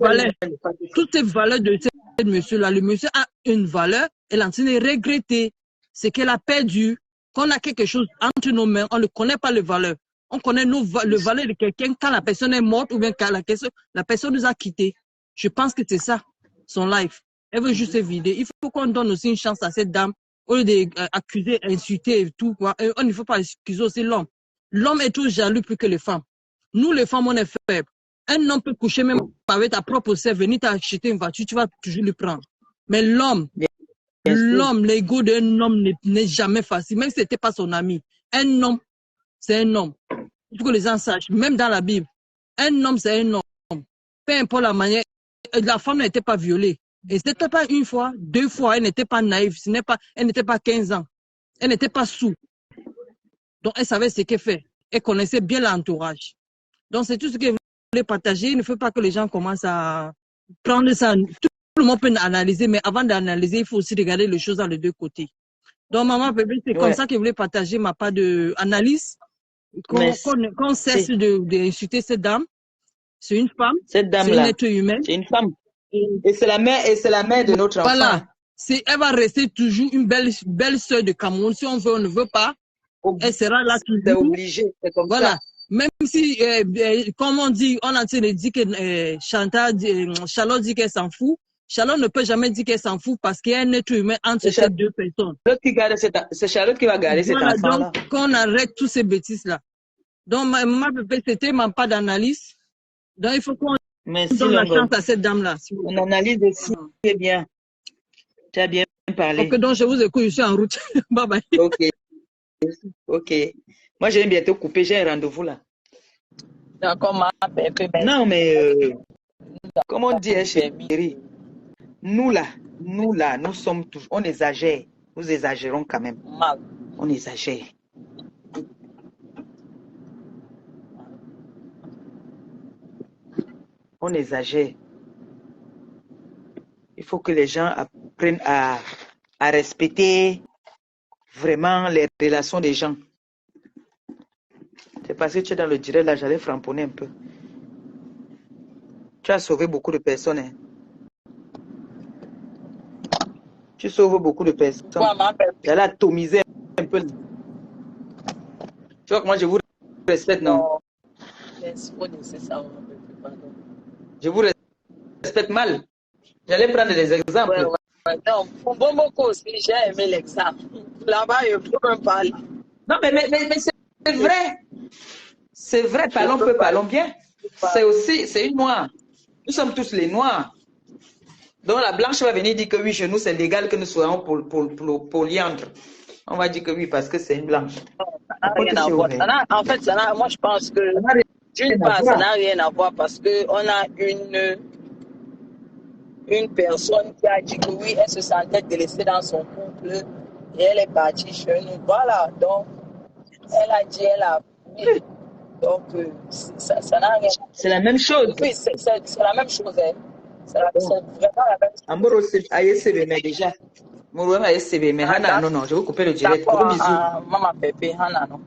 valeurs de ce monsieur-là. Le monsieur a une valeur, elle est en train de regretter ce qu'elle a perdu. Quand on a quelque chose entre nos mains, on ne connaît pas les valeurs. On connaît le valeur de quelqu'un quand la personne est morte ou bien quand la personne nous a quittés. Je pense que c'est ça, son life. Elle veut juste se vider. Il faut qu'on donne aussi une chance à cette dame au lieu d'accuser, insulter et tout. Quoi. Et il ne faut pas excuser aussi l'homme. L'homme est toujours jaloux plus que les femmes. Nous, les femmes, on est faibles. Un homme peut coucher même avec ta propre sœur, venir t'acheter une voiture, tu vas toujours le prendre. Mais l'homme, l'ego d'un homme n'est jamais facile, même si ce n'était pas son ami. Un homme, c'est un homme. Il faut que les gens sachent, même dans la Bible, un homme, c'est un homme. Peu importe la manière, la femme n'était pas violée. Et ce n'était pas une fois, 2 fois, elle n'était pas naïve, elle n'était pas 15 ans. Elle n'était pas sous. Donc, elle savait ce qu'elle fait. Elle connaissait bien l'entourage. Donc, c'est tout ce qu'elle voulait partager. Il ne faut pas que les gens commencent à prendre ça. Tout le monde peut analyser, mais avant d'analyser, il faut aussi regarder les choses dans les deux côtés. Donc, maman, c'est comme ça qu'elle voulait partager ma part d'analyse. Qu'on cesse d'insulter cette dame. C'est une femme. Cette dame-là. C'est une être humaine. C'est une femme. Et c'est la mère de notre enfant. Voilà. Elle va rester toujours une belle sœur de Cameroun. Si on veut, on ne veut pas. Elle sera là toujours. C'est obligé. C'est comme ça. Même si, comme on dit, on a dit que Charlotte dit qu'elle s'en fout. Charlotte ne peut jamais dire qu'elle s'en fout parce qu'il y a un être humain entre ces deux personnes. C'est Charlotte qui va garder cet enfant-là. Donc, qu'on arrête toutes ces bêtises-là. Donc, ma bébé, c'était ma part d'analyse. Donc, il faut qu'on donne la chance à cette dame-là. On analyse aussi. C'est bien. Tu as bien parlé. Ok, donc je vous écoute, je suis en route. Bye bye. Ok. Moi, je vais bientôt couper, j'ai un rendez-vous là. D'accord, ma bébé. Non, mais comme on dit, chérie, nous là, nous sommes tous, on exagère. Nous exagérons quand même. Mal. On exagère. On exagère. Il faut que les gens apprennent à respecter vraiment les relations des gens. C'est parce que tu es dans le direct là, j'allais framponner un peu. Tu as sauvé beaucoup de personnes. Hein. Tu sauves beaucoup de personnes. J'allais atomiser un peu. Tu vois comment je vous respecte, non? Je vous respecte mal. J'allais prendre des exemples. Non, pour Bomoko aussi, j'ai aimé l'exemple. Là-bas, je peux même parler. Non, mais c'est vrai. C'est vrai, parlons bien. C'est une noire. Nous sommes tous les noirs. Donc la blanche va venir dire que oui, chez nous, c'est légal que nous soyons polyandres. On va dire que oui, parce que c'est une blanche. En fait, moi, je pense que d'une part, ça n'a rien à voir parce qu'on a une personne qui a dit que oui, elle se sentait délaissée dans son couple et elle est partie chez nous. Voilà, donc elle a dit, elle a... Donc, ça n'a rien. C'est la même chose. Oui, c'est la même chose. Hein. C'est vraiment la même chose. Amoro, ASCB, mais déjà. Moro, ASCB, mais Hana, non, je vais couper le direct. Gros bisous. Maman Pépé, Hana, non.